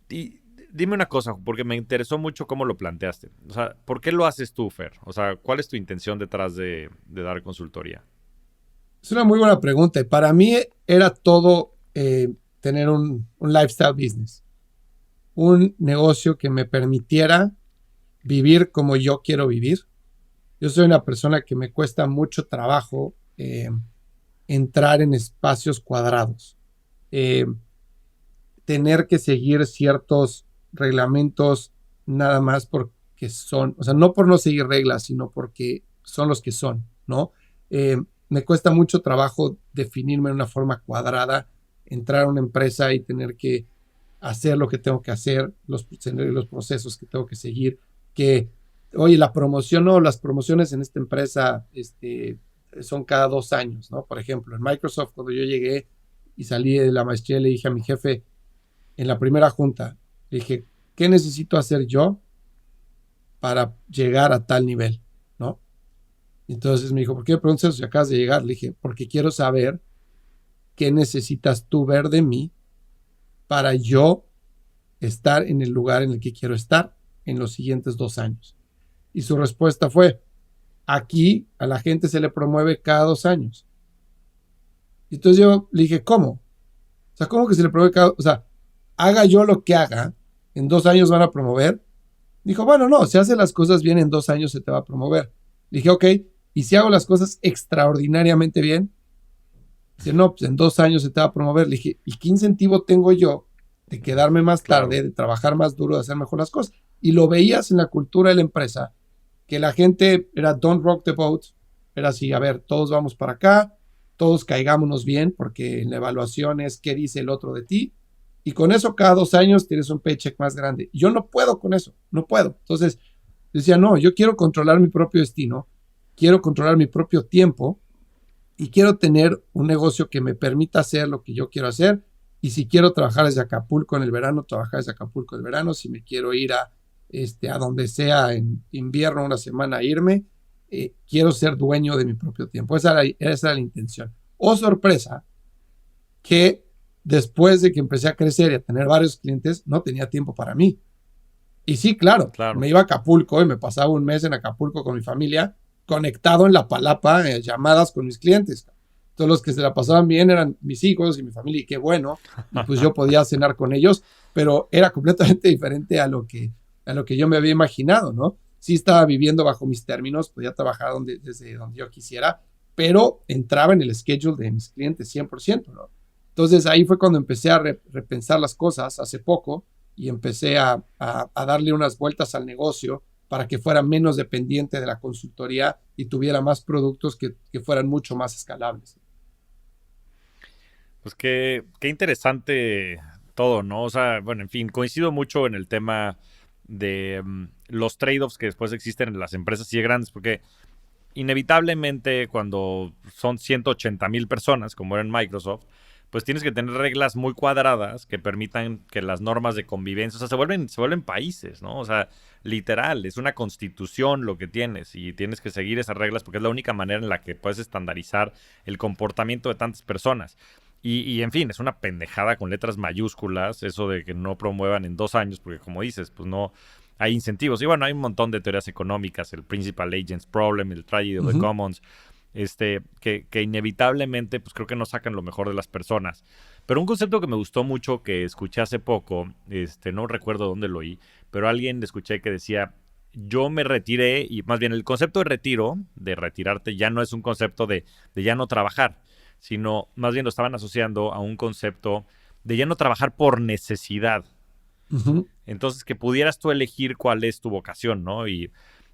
Speaker 1: y dime una cosa, porque me interesó mucho cómo lo planteaste. O sea, ¿por qué lo haces tú, Fer? O sea, ¿cuál es tu intención detrás de dar consultoría?
Speaker 2: Es una muy buena pregunta. Y para mí era todo tener un lifestyle business, un negocio que me permitiera vivir como yo quiero vivir. Yo soy una persona que me cuesta mucho trabajo entrar en espacios cuadrados. Eh, Tener que seguir ciertos reglamentos nada más porque son, o sea, no por no seguir reglas, sino porque son los que son, ¿no? Me cuesta mucho trabajo definirme de una forma cuadrada, entrar a una empresa y tener que hacer lo que tengo que hacer, los procesos que tengo que seguir, que, oye, la promoción, no, las promociones en esta empresa son cada 2 años, ¿no? Por ejemplo, en Microsoft, cuando yo llegué y salí de la maestría, le dije a mi jefe, en la primera junta, le dije, ¿qué necesito hacer yo para llegar a tal nivel? ¿No? Entonces me dijo, ¿por qué me preguntas eso si acabas de llegar? Le dije, porque quiero saber qué necesitas tú ver de mí para yo estar en el lugar en el que quiero estar en los siguientes 2 años. Y su respuesta fue, aquí a la gente se le promueve cada 2 años. Y entonces yo le dije, ¿cómo? O sea, ¿cómo que se le promueve cada? O sea, haga yo lo que haga, en 2 años van a promover. Dijo, bueno, no, si haces las cosas bien, en 2 años se te va a promover. Le dije, ok, y si hago las cosas extraordinariamente bien, dice, no, pues en 2 años se te va a promover. Le dije, ¿y qué incentivo tengo yo de quedarme más
Speaker 1: Claro,
Speaker 2: tarde, de trabajar más duro, de hacer mejor las cosas. Y lo veías en la cultura de la empresa, que la gente era don't rock the boat, era así, a ver, todos vamos para acá, todos caigámonos bien, porque en la evaluación es qué dice el otro de ti, y con eso cada 2 años tienes un paycheck más grande. Yo no puedo con eso, no puedo. Entonces decía, no, yo quiero controlar mi propio destino, quiero controlar mi propio tiempo, y quiero tener un negocio que me permita hacer lo que yo quiero hacer. Y si quiero trabajar desde Acapulco en el verano, trabajar desde Acapulco en el verano. Si me quiero ir a donde sea en invierno una semana a irme, quiero ser dueño de mi propio tiempo. Esa era la intención. Oh, sorpresa, que después de que empecé a crecer y a tener varios clientes, no tenía tiempo para mí. Y sí, claro,
Speaker 1: claro.
Speaker 2: me iba a Acapulco y me pasaba un mes en Acapulco con mi familia, conectado en la palapa, llamadas con mis clientes. Todos los que se la pasaban bien eran mis hijos y mi familia, y qué bueno. Y pues yo podía cenar con ellos, pero era completamente diferente a lo que yo me había imaginado, ¿no? Sí estaba viviendo bajo mis términos, podía trabajar desde donde yo quisiera, pero entraba en el schedule de mis clientes 100%, ¿no? Entonces ahí fue cuando empecé a repensar las cosas hace poco y empecé a darle unas vueltas al negocio para que fuera menos dependiente de la consultoría y tuviera más productos que fueran mucho más escalables.
Speaker 1: Pues qué interesante todo, ¿no? O sea, bueno, en fin, coincido mucho en el tema de los trade-offs que después existen en las empresas así de grandes, porque inevitablemente cuando son 180,000 personas, como era en Microsoft, pues tienes que tener reglas muy cuadradas que permitan que las normas de convivencia, o sea, se vuelven países, ¿no? O sea, literal, es una constitución lo que tienes y tienes que seguir esas reglas porque es la única manera en la que puedes estandarizar el comportamiento de tantas personas. En fin, es una pendejada con letras mayúsculas eso de que no promuevan en 2 años, porque como dices, pues no, hay incentivos. Y bueno, hay un montón de teorías económicas, el Principal Agents Problem, el Tragedy of the
Speaker 2: Ujú.
Speaker 1: Commons, que inevitablemente, pues creo que no sacan lo mejor de las personas. Pero un concepto que me gustó mucho, que escuché hace poco, no recuerdo dónde lo oí, pero alguien le escuché que decía, yo me retiré, y más bien el concepto de retiro, de retirarte, ya no es un concepto de ya no trabajar, sino más bien lo estaban asociando a un concepto de ya no trabajar por necesidad.
Speaker 2: Ujú.
Speaker 1: Entonces, que pudieras tú elegir cuál es tu vocación, ¿no? Y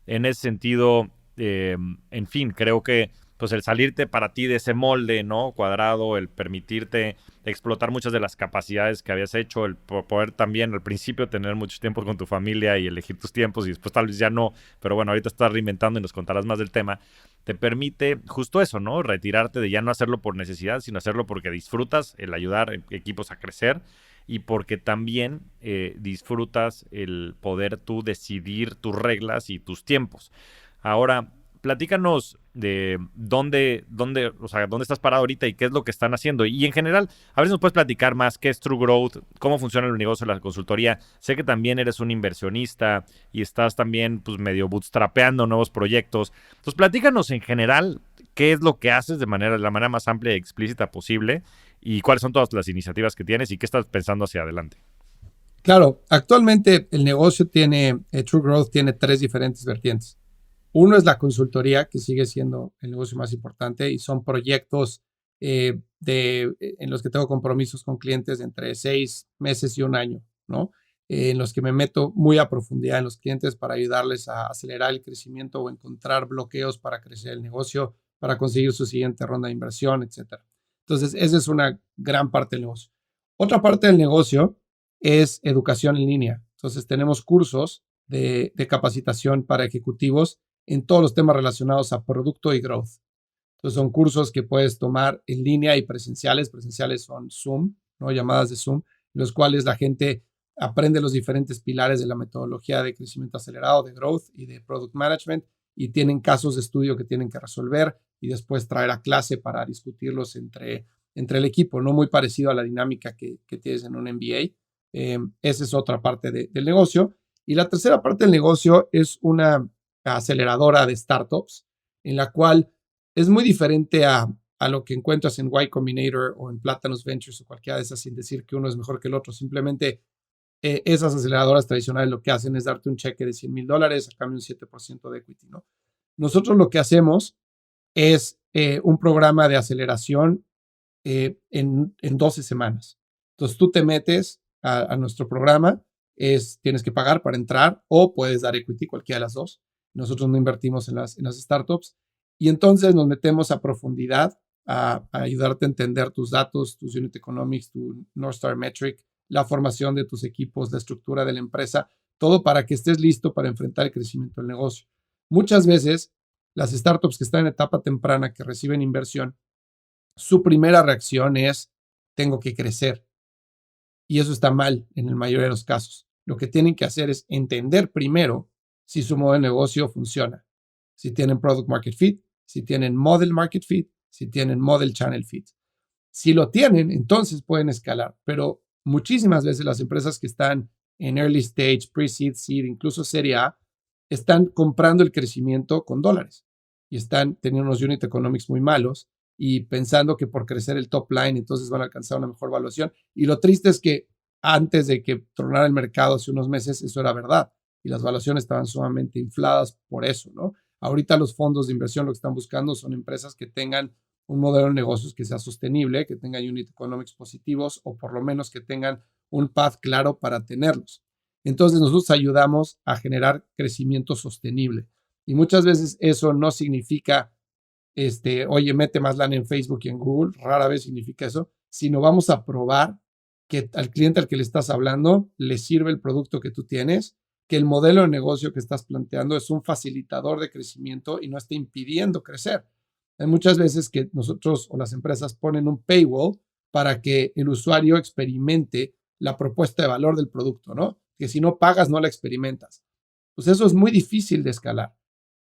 Speaker 1: en ese sentido, en fin, creo que pues el salirte para ti de ese molde, ¿no? Cuadrado, el permitirte explotar muchas de las capacidades que habías hecho, el poder también al principio tener mucho tiempo con tu familia y elegir tus tiempos y después tal vez ya no, pero bueno, ahorita estás reinventando y nos contarás más del tema, te permite justo eso, ¿no? Retirarte de ya no hacerlo por necesidad, sino hacerlo porque disfrutas el ayudar equipos a crecer y porque también disfrutas el poder tú decidir tus reglas y tus tiempos. Ahora, platícanos de o sea, dónde estás parado ahorita y qué es lo que están haciendo. Y en general, a ver si nos puedes platicar más qué es True Growth, cómo funciona el negocio de la consultoría. Sé que también eres un inversionista y estás también pues medio bootstrapeando nuevos proyectos. Entonces, platícanos en general qué es lo que haces de la manera más amplia y explícita posible y cuáles son todas las iniciativas que tienes y qué estás pensando hacia adelante.
Speaker 2: Claro, actualmente el negocio True Growth tiene tres diferentes vertientes. Uno es la consultoría, que sigue siendo el negocio más importante y son proyectos en los que tengo compromisos con clientes de entre 6 meses y un año, ¿no? En los que me meto muy a profundidad en los clientes para ayudarles a acelerar el crecimiento o encontrar bloqueos para crecer el negocio, para conseguir su siguiente ronda de inversión, etcétera. Entonces, esa es una gran parte del negocio. Otra parte del negocio es educación en línea. Entonces, tenemos cursos de capacitación para ejecutivos en todos los temas relacionados a producto y growth. Entonces son cursos que puedes tomar en línea y presenciales. Presenciales son Zoom, ¿no? Llamadas de Zoom, en los cuales la gente aprende los diferentes pilares de la metodología de crecimiento acelerado, de growth y de product management y tienen casos de estudio que tienen que resolver y después traer a clase para discutirlos entre el equipo, no muy parecido a la dinámica que tienes en un MBA. Esa es otra parte del negocio. Y la tercera parte del negocio es una aceleradora de startups, en la cual es muy diferente a lo que encuentras en Y Combinator o en Platanus Ventures o cualquiera de esas, sin decir que uno es mejor que el otro. Simplemente esas aceleradoras tradicionales lo que hacen es darte un cheque de $100,000 a cambio de un 7% de equity, ¿no? Nosotros lo que hacemos es un programa de aceleración en 12 semanas. Entonces tú te metes a nuestro programa, tienes que pagar para entrar o puedes dar equity, cualquiera de las dos. Nosotros no invertimos en las startups y entonces nos metemos a profundidad a ayudarte a entender tus datos, tus unit economics, tu North Star Metric, la formación de tus equipos, la estructura de la empresa, todo para que estés listo para enfrentar el crecimiento del negocio. Muchas veces las startups que están en etapa temprana, que reciben inversión, su primera reacción es, tengo que crecer. Y eso está mal en el mayoría de los casos. Lo que tienen que hacer es entender primero si su modelo de negocio funciona. Si tienen product market fit, si tienen model market fit, si tienen model channel fit. Si lo tienen, entonces pueden escalar. Pero muchísimas veces las empresas que están en early stage, pre-seed, seed, incluso serie A, están comprando el crecimiento con dólares y están teniendo unos unit economics muy malos y pensando que por crecer el top line entonces van a alcanzar una mejor valuación. Y lo triste es que antes de que tronara el mercado hace unos meses, eso era verdad y las valuaciones estaban sumamente infladas por eso, ¿no? Ahorita los fondos de inversión lo que están buscando son empresas que tengan un modelo de negocios que sea sostenible, que tengan unit economics positivos o por lo menos que tengan un path claro para tenerlos. Entonces nosotros ayudamos a generar crecimiento sostenible y muchas veces eso no significa, oye, mete más lana en Facebook y en Google, rara vez significa eso, sino vamos a probar que al cliente al que le estás hablando le sirve el producto que tú tienes, que el modelo de negocio que estás planteando es un facilitador de crecimiento y no está impidiendo crecer. Hay muchas veces que nosotros o las empresas ponen un paywall para que el usuario experimente la propuesta de valor del producto, ¿no? Que si no pagas, no la experimentas. Pues eso es muy difícil de escalar,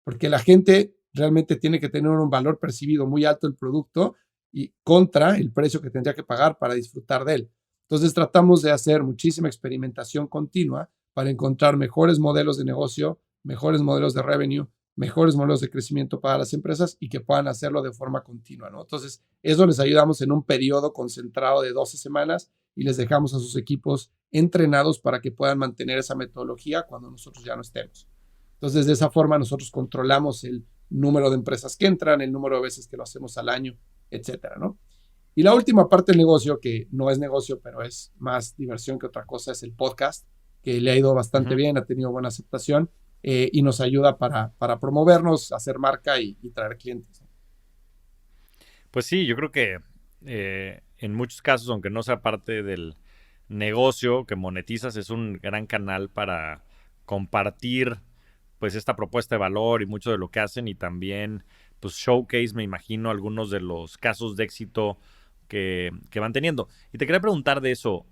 Speaker 2: porque la gente realmente tiene que tener un valor percibido muy alto del producto y contra el precio que tendría que pagar para disfrutar de él. Entonces tratamos de hacer muchísima experimentación continua para encontrar mejores modelos de negocio, mejores modelos de revenue, mejores modelos de crecimiento para las empresas y que puedan hacerlo de forma continua, ¿no? Entonces, eso les ayudamos en un periodo concentrado de 12 semanas y les dejamos a sus equipos entrenados para que puedan mantener esa metodología cuando nosotros ya no estemos. Entonces, de esa forma nosotros controlamos el número de empresas que entran, el número de veces que lo hacemos al año, etcétera, ¿no? Y la última parte del negocio, que no es negocio, pero es más diversión que otra cosa, es el podcast, que le ha ido bastante bien, ha tenido buena aceptación y nos ayuda para promovernos, hacer marca y traer clientes.
Speaker 1: Pues sí, yo creo que en muchos casos, aunque no sea parte del negocio que monetizas, es un gran canal para compartir pues esta propuesta de valor y mucho de lo que hacen y también pues showcase, me imagino, algunos de los casos de éxito que van teniendo. Y te quería preguntar de eso,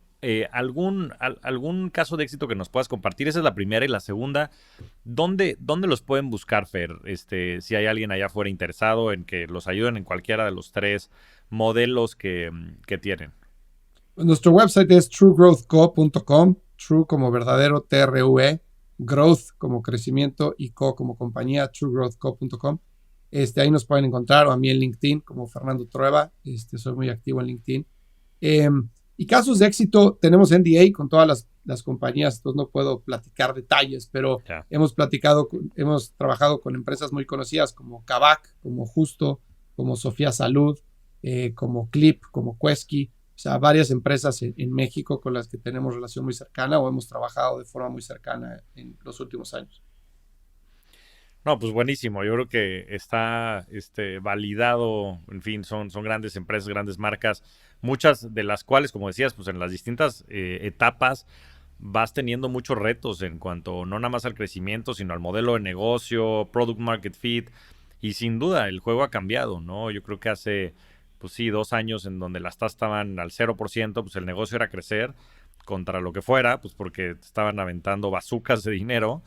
Speaker 1: ¿algún caso de éxito que nos puedas compartir? Esa es la primera. Y la segunda, ¿dónde los pueden buscar, Fer? Si hay alguien allá afuera interesado en que los ayuden en cualquiera de los tres modelos que tienen.
Speaker 2: Nuestro website es truegrowthco.com, true como verdadero, TRUE, growth como crecimiento y co como compañía, truegrowthco.com. Ahí nos pueden encontrar, o a mí en LinkedIn como Fernando Trueba, soy muy activo en LinkedIn. Y casos de éxito, tenemos NDA con todas las compañías, entonces no puedo platicar detalles, pero hemos trabajado con empresas muy conocidas como Kavak, como Justo, como Sofía Salud, como Clip, como Quesky, o sea, varias empresas en México con las que tenemos relación muy cercana o hemos trabajado de forma muy cercana en los últimos años.
Speaker 1: No, pues buenísimo. Yo creo que está validado. En fin, son grandes empresas, grandes marcas, muchas de las cuales, como decías, pues en las distintas etapas vas teniendo muchos retos en cuanto no nada más al crecimiento, sino al modelo de negocio, product market fit. Y sin duda, el juego ha cambiado, ¿no? Yo creo que hace, pues sí, 2 años en donde las tasas estaban al 0%, pues el negocio era crecer contra lo que fuera, pues porque estaban aventando bazucas de dinero.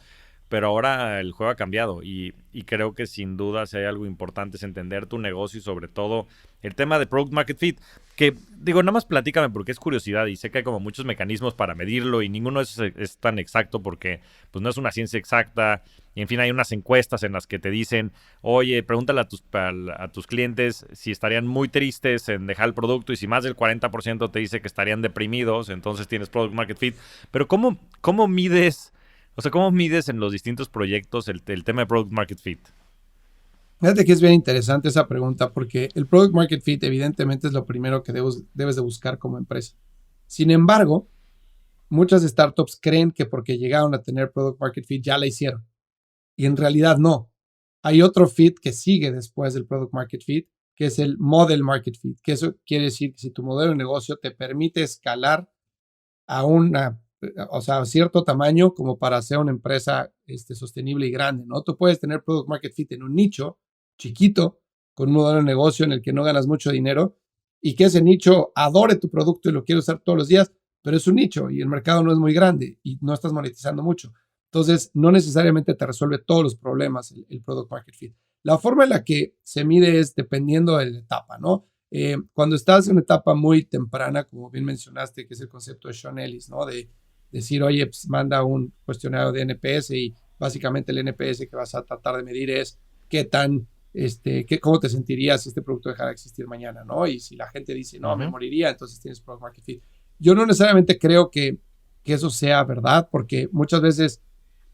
Speaker 1: Pero ahora el juego ha cambiado y creo que sin duda si hay algo importante es entender tu negocio y sobre todo el tema de Product Market Fit, que digo, nada más platícame porque es curiosidad y sé que hay como muchos mecanismos para medirlo y ninguno es tan exacto porque pues no es una ciencia exacta y en fin hay unas encuestas en las que te dicen, oye, pregúntale a tus clientes si estarían muy tristes en dejar el producto y si más del 40% te dice que estarían deprimidos, entonces tienes Product Market Fit, pero ¿cómo mides? O sea, ¿cómo mides en los distintos proyectos el tema de Product Market Fit?
Speaker 2: Fíjate que es bien interesante esa pregunta porque el Product Market Fit evidentemente es lo primero que debes de buscar como empresa. Sin embargo, muchas startups creen que porque llegaron a tener product market fit ya la hicieron. Y en realidad no. Hay otro fit que sigue después del product market fit, que es el model market fit, que eso quiere decir que si tu modelo de negocio te permite escalar a a cierto tamaño como para ser una empresa sostenible y grande, ¿no? Tú puedes tener product market fit en un nicho chiquito, con un modelo de negocio en el que no ganas mucho dinero y que ese nicho adore tu producto y lo quiere usar todos los días, pero es un nicho y el mercado no es muy grande y no estás monetizando mucho. Entonces, no necesariamente te resuelve todos los problemas el product market fit. La forma en la que se mide es dependiendo de la etapa, ¿no? Cuando estás en una etapa muy temprana, como bien mencionaste, que es el concepto de Sean Ellis, ¿no? De decir, oye, pues manda un cuestionario de NPS y básicamente el NPS que vas a tratar de medir es qué tan, cómo te sentirías si este producto dejara de existir mañana, ¿no? Y si la gente dice, no, me moriría, entonces tienes product market fit. Yo no necesariamente creo que eso sea verdad, porque muchas veces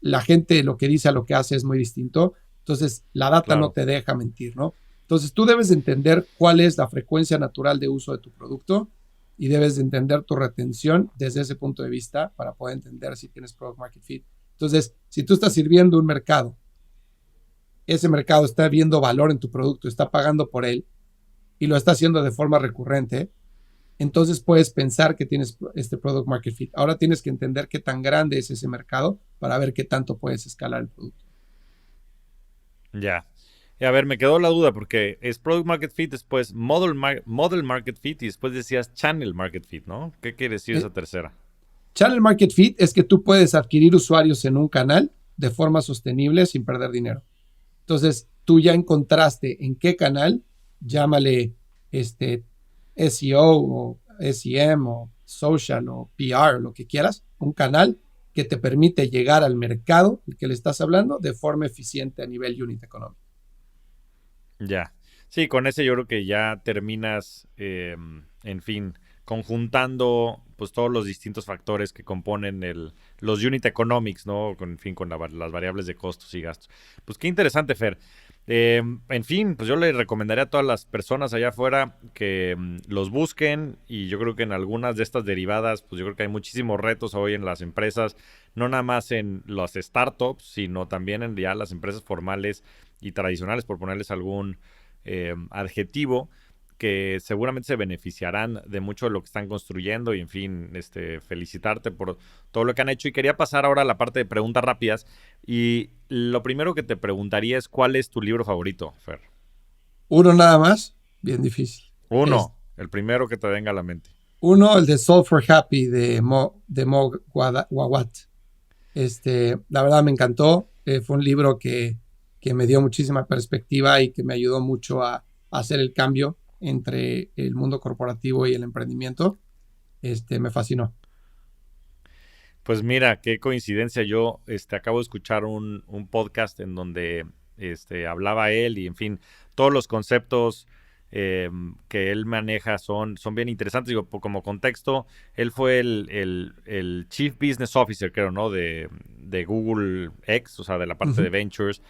Speaker 2: la gente lo que dice a lo que hace es muy distinto. Entonces, la data no
Speaker 1: Claro.
Speaker 2: te deja mentir, ¿no? Entonces, tú debes entender cuál es la frecuencia natural de uso de tu producto y debes de entender tu retención desde ese punto de vista para poder entender si tienes product market fit. Entonces, si tú estás sirviendo un mercado, ese mercado está viendo valor en tu producto, está pagando por él y lo está haciendo de forma recurrente, entonces puedes pensar que tienes este product market fit. Ahora tienes que entender qué tan grande es ese mercado para ver qué tanto puedes escalar el producto.
Speaker 1: Ya. Y a ver, me quedó la duda porque es Product Market Fit, después Model Market Fit y después decías Channel Market Fit, ¿no? ¿Qué quiere decir
Speaker 2: Eh,
Speaker 1: esa tercera?
Speaker 2: Channel Market Fit es que tú puedes adquirir usuarios en un canal de forma sostenible sin perder dinero. Entonces, tú ya encontraste en qué canal, llámale SEO o SEM o social o PR, lo que quieras, un canal que te permite llegar al mercado del que le estás hablando de forma eficiente a nivel unit económico.
Speaker 1: Ya. Sí, con ese yo creo que ya terminas, en fin, conjuntando pues todos los distintos factores que componen los unit economics, ¿no? Con, en fin, con las variables de costos y gastos. Pues qué interesante, Fer. En fin, pues yo le recomendaría a todas las personas allá afuera que los busquen y yo creo que en algunas de estas derivadas, pues yo creo que hay muchísimos retos hoy en las empresas, no nada más en las startups, sino también en ya las empresas formales y tradicionales, por ponerles algún adjetivo, que seguramente se beneficiarán de mucho de lo que están construyendo y en fin, felicitarte por todo lo que han hecho. Y quería pasar ahora a la parte de preguntas rápidas y lo primero que te preguntaría es ¿cuál es tu libro favorito, Fer?
Speaker 2: Uno nada más, bien difícil. Es,
Speaker 1: Uno, el primero que te venga a la mente.
Speaker 2: uno, el de Solve for Happy de Mo Gawat. La verdad me encantó. Fue un libro que me dio muchísima perspectiva y que me ayudó mucho a hacer el cambio entre el mundo corporativo y el emprendimiento. Me fascinó.
Speaker 1: Pues mira, qué coincidencia. Yo acabo de escuchar un podcast en donde hablaba él y, en fin, todos los conceptos que él maneja son bien interesantes. Digo, como contexto, él fue el Chief Business Officer, creo, ¿no? De Google X, o sea, de la
Speaker 2: Uh
Speaker 1: parte
Speaker 2: -huh.
Speaker 1: de Ventures.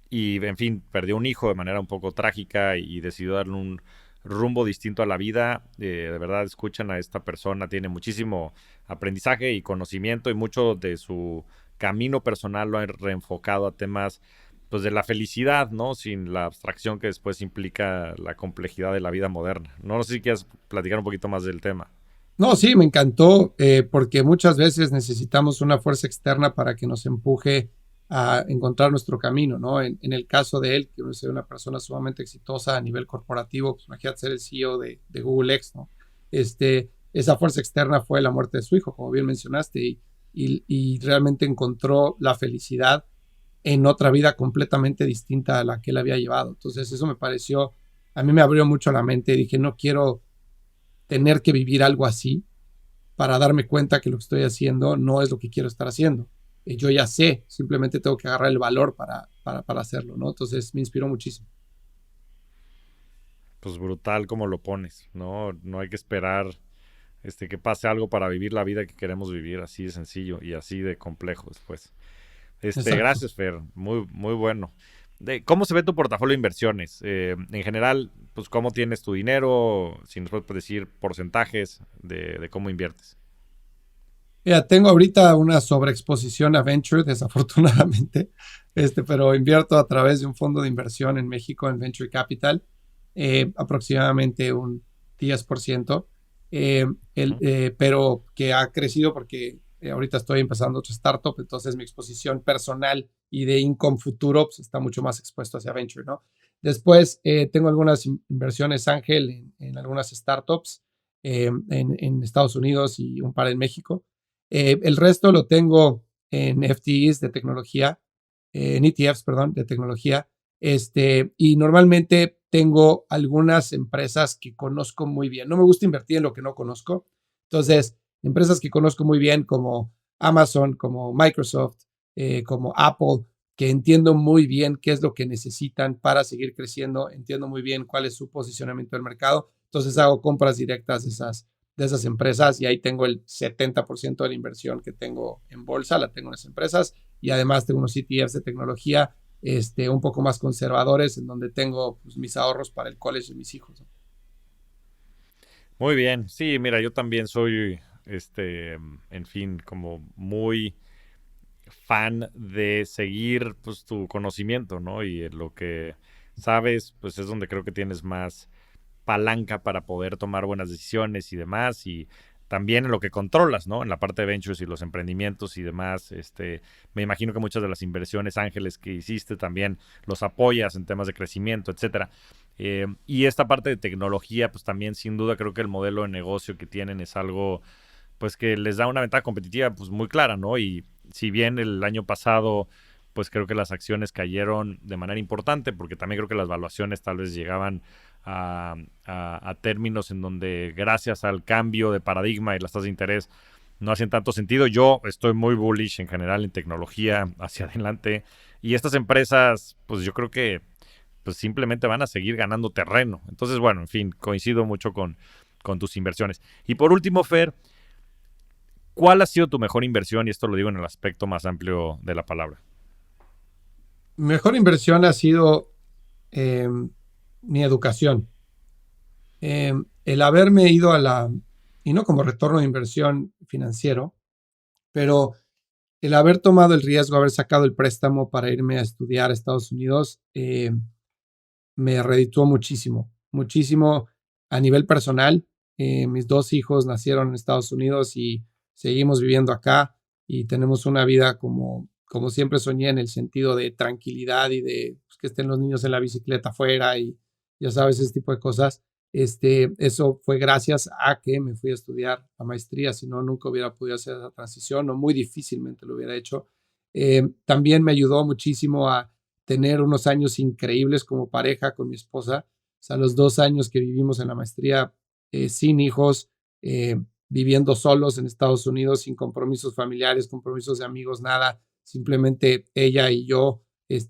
Speaker 1: Y, en fin, perdió un hijo de manera un poco trágica y decidió darle un rumbo distinto a la vida. De verdad, escuchan a esta persona, tiene muchísimo aprendizaje y conocimiento y mucho de su camino personal lo ha reenfocado a temas pues de la felicidad, ¿no? Sin la abstracción que después implica la complejidad de la vida moderna. No sé si quieres platicar un poquito más del tema.
Speaker 2: No, sí, me encantó porque muchas veces necesitamos una fuerza externa para que nos empuje a encontrar nuestro camino, ¿no? En el caso de él, que es una persona sumamente exitosa a nivel corporativo, pues imagínate ser el CEO de Google X, ¿no? Esa fuerza externa fue la muerte de su hijo, como bien mencionaste, y realmente encontró la felicidad en otra vida completamente distinta a la que él había llevado. Entonces, eso me pareció, a mí me abrió mucho la mente y dije, no quiero tener que vivir algo así para darme cuenta que lo que estoy haciendo no es lo que quiero estar haciendo. Yo ya sé, simplemente tengo que agarrar el valor para hacerlo, ¿no? Entonces me inspiró muchísimo.
Speaker 1: Pues brutal como lo pones, ¿no? No hay que esperar que pase algo para vivir la vida que queremos vivir, así de sencillo y así de complejo después.
Speaker 2: Exacto.
Speaker 1: Gracias, Fer, muy bueno. ¿Cómo se ve tu portafolio de inversiones? En general, pues cómo tienes tu dinero, si nos puedes decir porcentajes de cómo inviertes.
Speaker 2: Mira, tengo ahorita una sobreexposición a venture, desafortunadamente, pero invierto a través de un fondo de inversión en México, en Venture Capital, aproximadamente un 10%, eh,
Speaker 1: Ujú.
Speaker 2: pero que ha crecido porque ahorita estoy empezando otra startup, entonces mi exposición personal y de income futuro pues, está mucho más expuesto hacia venture, ¿no? Después tengo algunas inversiones ángel en algunas startups en Estados Unidos y un par en México. El resto lo tengo en FTEs de tecnología, en ETFs, perdón, de tecnología. Y normalmente tengo algunas empresas que conozco muy bien. No me gusta invertir en lo que no conozco. Entonces, empresas que conozco muy bien como Amazon, como Microsoft, como Apple, que entiendo muy bien qué es lo que necesitan para seguir creciendo, entiendo muy bien cuál es su posicionamiento en el mercado. Entonces hago compras directas de esas empresas y ahí tengo el 70% de la inversión que tengo en bolsa, la tengo en esas empresas y además tengo unos ETFs de tecnología un poco más conservadores en donde tengo pues, mis ahorros para el college de mis hijos, ¿no?
Speaker 1: Muy bien. Sí, mira, yo también soy, en fin, como muy fan de seguir pues tu conocimiento, ¿no? Y en lo que sabes, pues es donde creo que tienes más palanca para poder tomar buenas decisiones y demás. Y también en lo que controlas, ¿no? En la parte de ventures y los emprendimientos y demás. Me imagino que muchas de las inversiones ángeles que hiciste también los apoyas en temas de crecimiento, etcétera. Y esta parte de tecnología, pues también sin duda creo que el modelo de negocio que tienen es algo pues que les da una ventaja competitiva pues muy clara, ¿no? Y si bien el año pasado pues creo que las acciones cayeron de manera importante porque también creo que las valuaciones tal vez llegaban a términos en donde gracias al cambio de paradigma y las tasas de interés no hacen tanto sentido. Yo estoy muy bullish en general en tecnología hacia adelante y estas empresas pues yo creo que pues simplemente van a seguir ganando terreno. Entonces, bueno, en fin, coincido mucho con tus inversiones. Y por último, Fer, ¿cuál ha sido tu mejor inversión? Y esto lo digo en el aspecto más amplio de la palabra.
Speaker 2: Mi mejor inversión ha sido eh, mi educación. El haberme ido y no como retorno de inversión financiero, pero el haber tomado el riesgo, haber sacado el préstamo para irme a estudiar a Estados Unidos, me redituó muchísimo, muchísimo a nivel personal. Mis dos hijos nacieron en Estados Unidos y seguimos viviendo acá y tenemos una vida como siempre soñé en el sentido de tranquilidad y de pues, que estén los niños en la bicicleta afuera y ya sabes, ese tipo de cosas. Eso fue gracias a que me fui a estudiar la maestría, si no, nunca hubiera podido hacer esa transición o muy difícilmente lo hubiera hecho. También me ayudó muchísimo a tener unos años increíbles como pareja con mi esposa. O sea, los 2 años que vivimos en la maestría sin hijos, viviendo solos en Estados Unidos, sin compromisos familiares, compromisos de amigos, nada. Simplemente ella y yo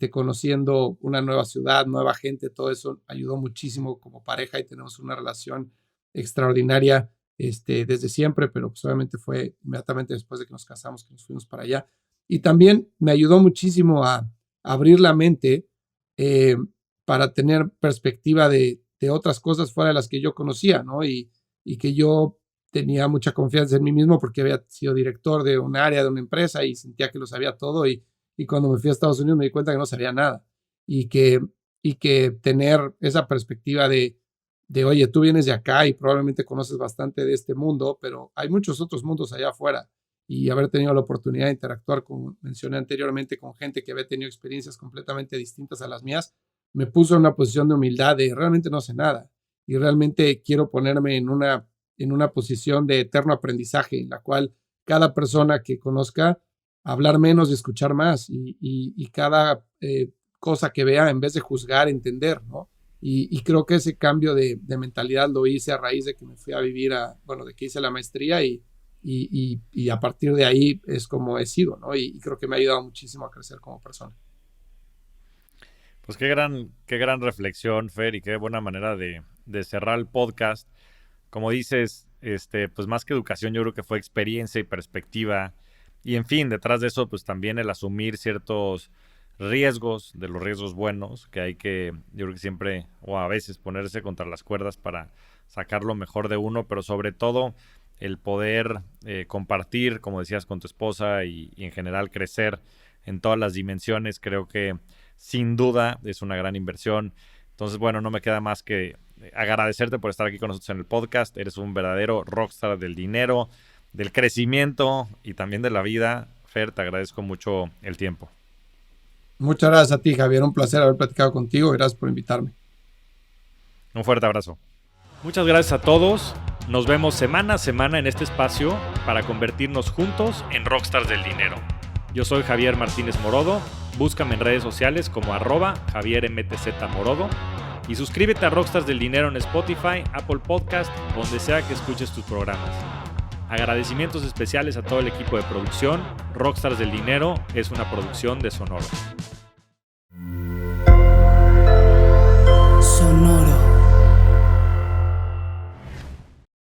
Speaker 2: conociendo una nueva ciudad, nueva gente, todo eso ayudó muchísimo como pareja y tenemos una relación extraordinaria desde siempre, pero pues obviamente fue inmediatamente después de que nos casamos que nos fuimos para allá. Y también me ayudó muchísimo a abrir la mente eh, para tener perspectiva de otras cosas fuera de las que yo conocía, ¿no? Y que yo tenía mucha confianza en mí mismo porque había sido director de un área de una empresa y sentía que lo sabía todo y cuando me fui a Estados Unidos me di cuenta que no sabía nada y que, y que tener esa perspectiva oye, tú vienes de acá y probablemente conoces bastante de este mundo, pero hay muchos otros mundos allá afuera y haber tenido la oportunidad de interactuar, como mencioné anteriormente, con gente que había tenido experiencias completamente distintas a las mías, me puso en una posición de humildad de realmente no sé nada y realmente quiero ponerme en una posición de eterno aprendizaje en la cual cada persona que conozca, hablar menos y escuchar más y cada cosa que vea, en vez de juzgar, entender, ¿no? Y creo que ese cambio de mentalidad lo hice a raíz de que me fui a vivir bueno, de que hice la maestría y a partir de ahí es como he sido, ¿no? Y creo que me ha ayudado muchísimo a crecer como persona.
Speaker 1: Pues qué gran reflexión, Fer, y qué buena manera de cerrar el podcast. Como dices, pues más que educación, yo creo que fue experiencia y perspectiva. Y en fin, detrás de eso, pues también el asumir ciertos riesgos, de los riesgos buenos, que hay que, yo creo que siempre, o a veces, ponerse contra las cuerdas para sacar lo mejor de uno, pero sobre todo el poder compartir, como decías, con tu esposa y en general crecer en todas las dimensiones, creo que sin duda es una gran inversión. Entonces, bueno, no me queda más que agradecerte por estar aquí con nosotros en el podcast. Eres un verdadero rockstar del dinero, del crecimiento y también de la vida. Fer, te agradezco mucho el tiempo.
Speaker 2: Muchas gracias a ti, Javier. Un placer haber platicado contigo. Gracias por invitarme.
Speaker 1: Un fuerte abrazo. Muchas gracias a todos. Nos vemos semana a semana en este espacio para convertirnos juntos en rockstars del dinero. Yo soy Javier Martínez Morodo. Búscame en redes sociales como @JavierMTZMorodo y suscríbete a Rockstars del Dinero en Spotify, Apple Podcast, donde sea que escuches tus programas. Agradecimientos especiales a todo el equipo de producción. Rockstars del Dinero es una producción de Sonoro.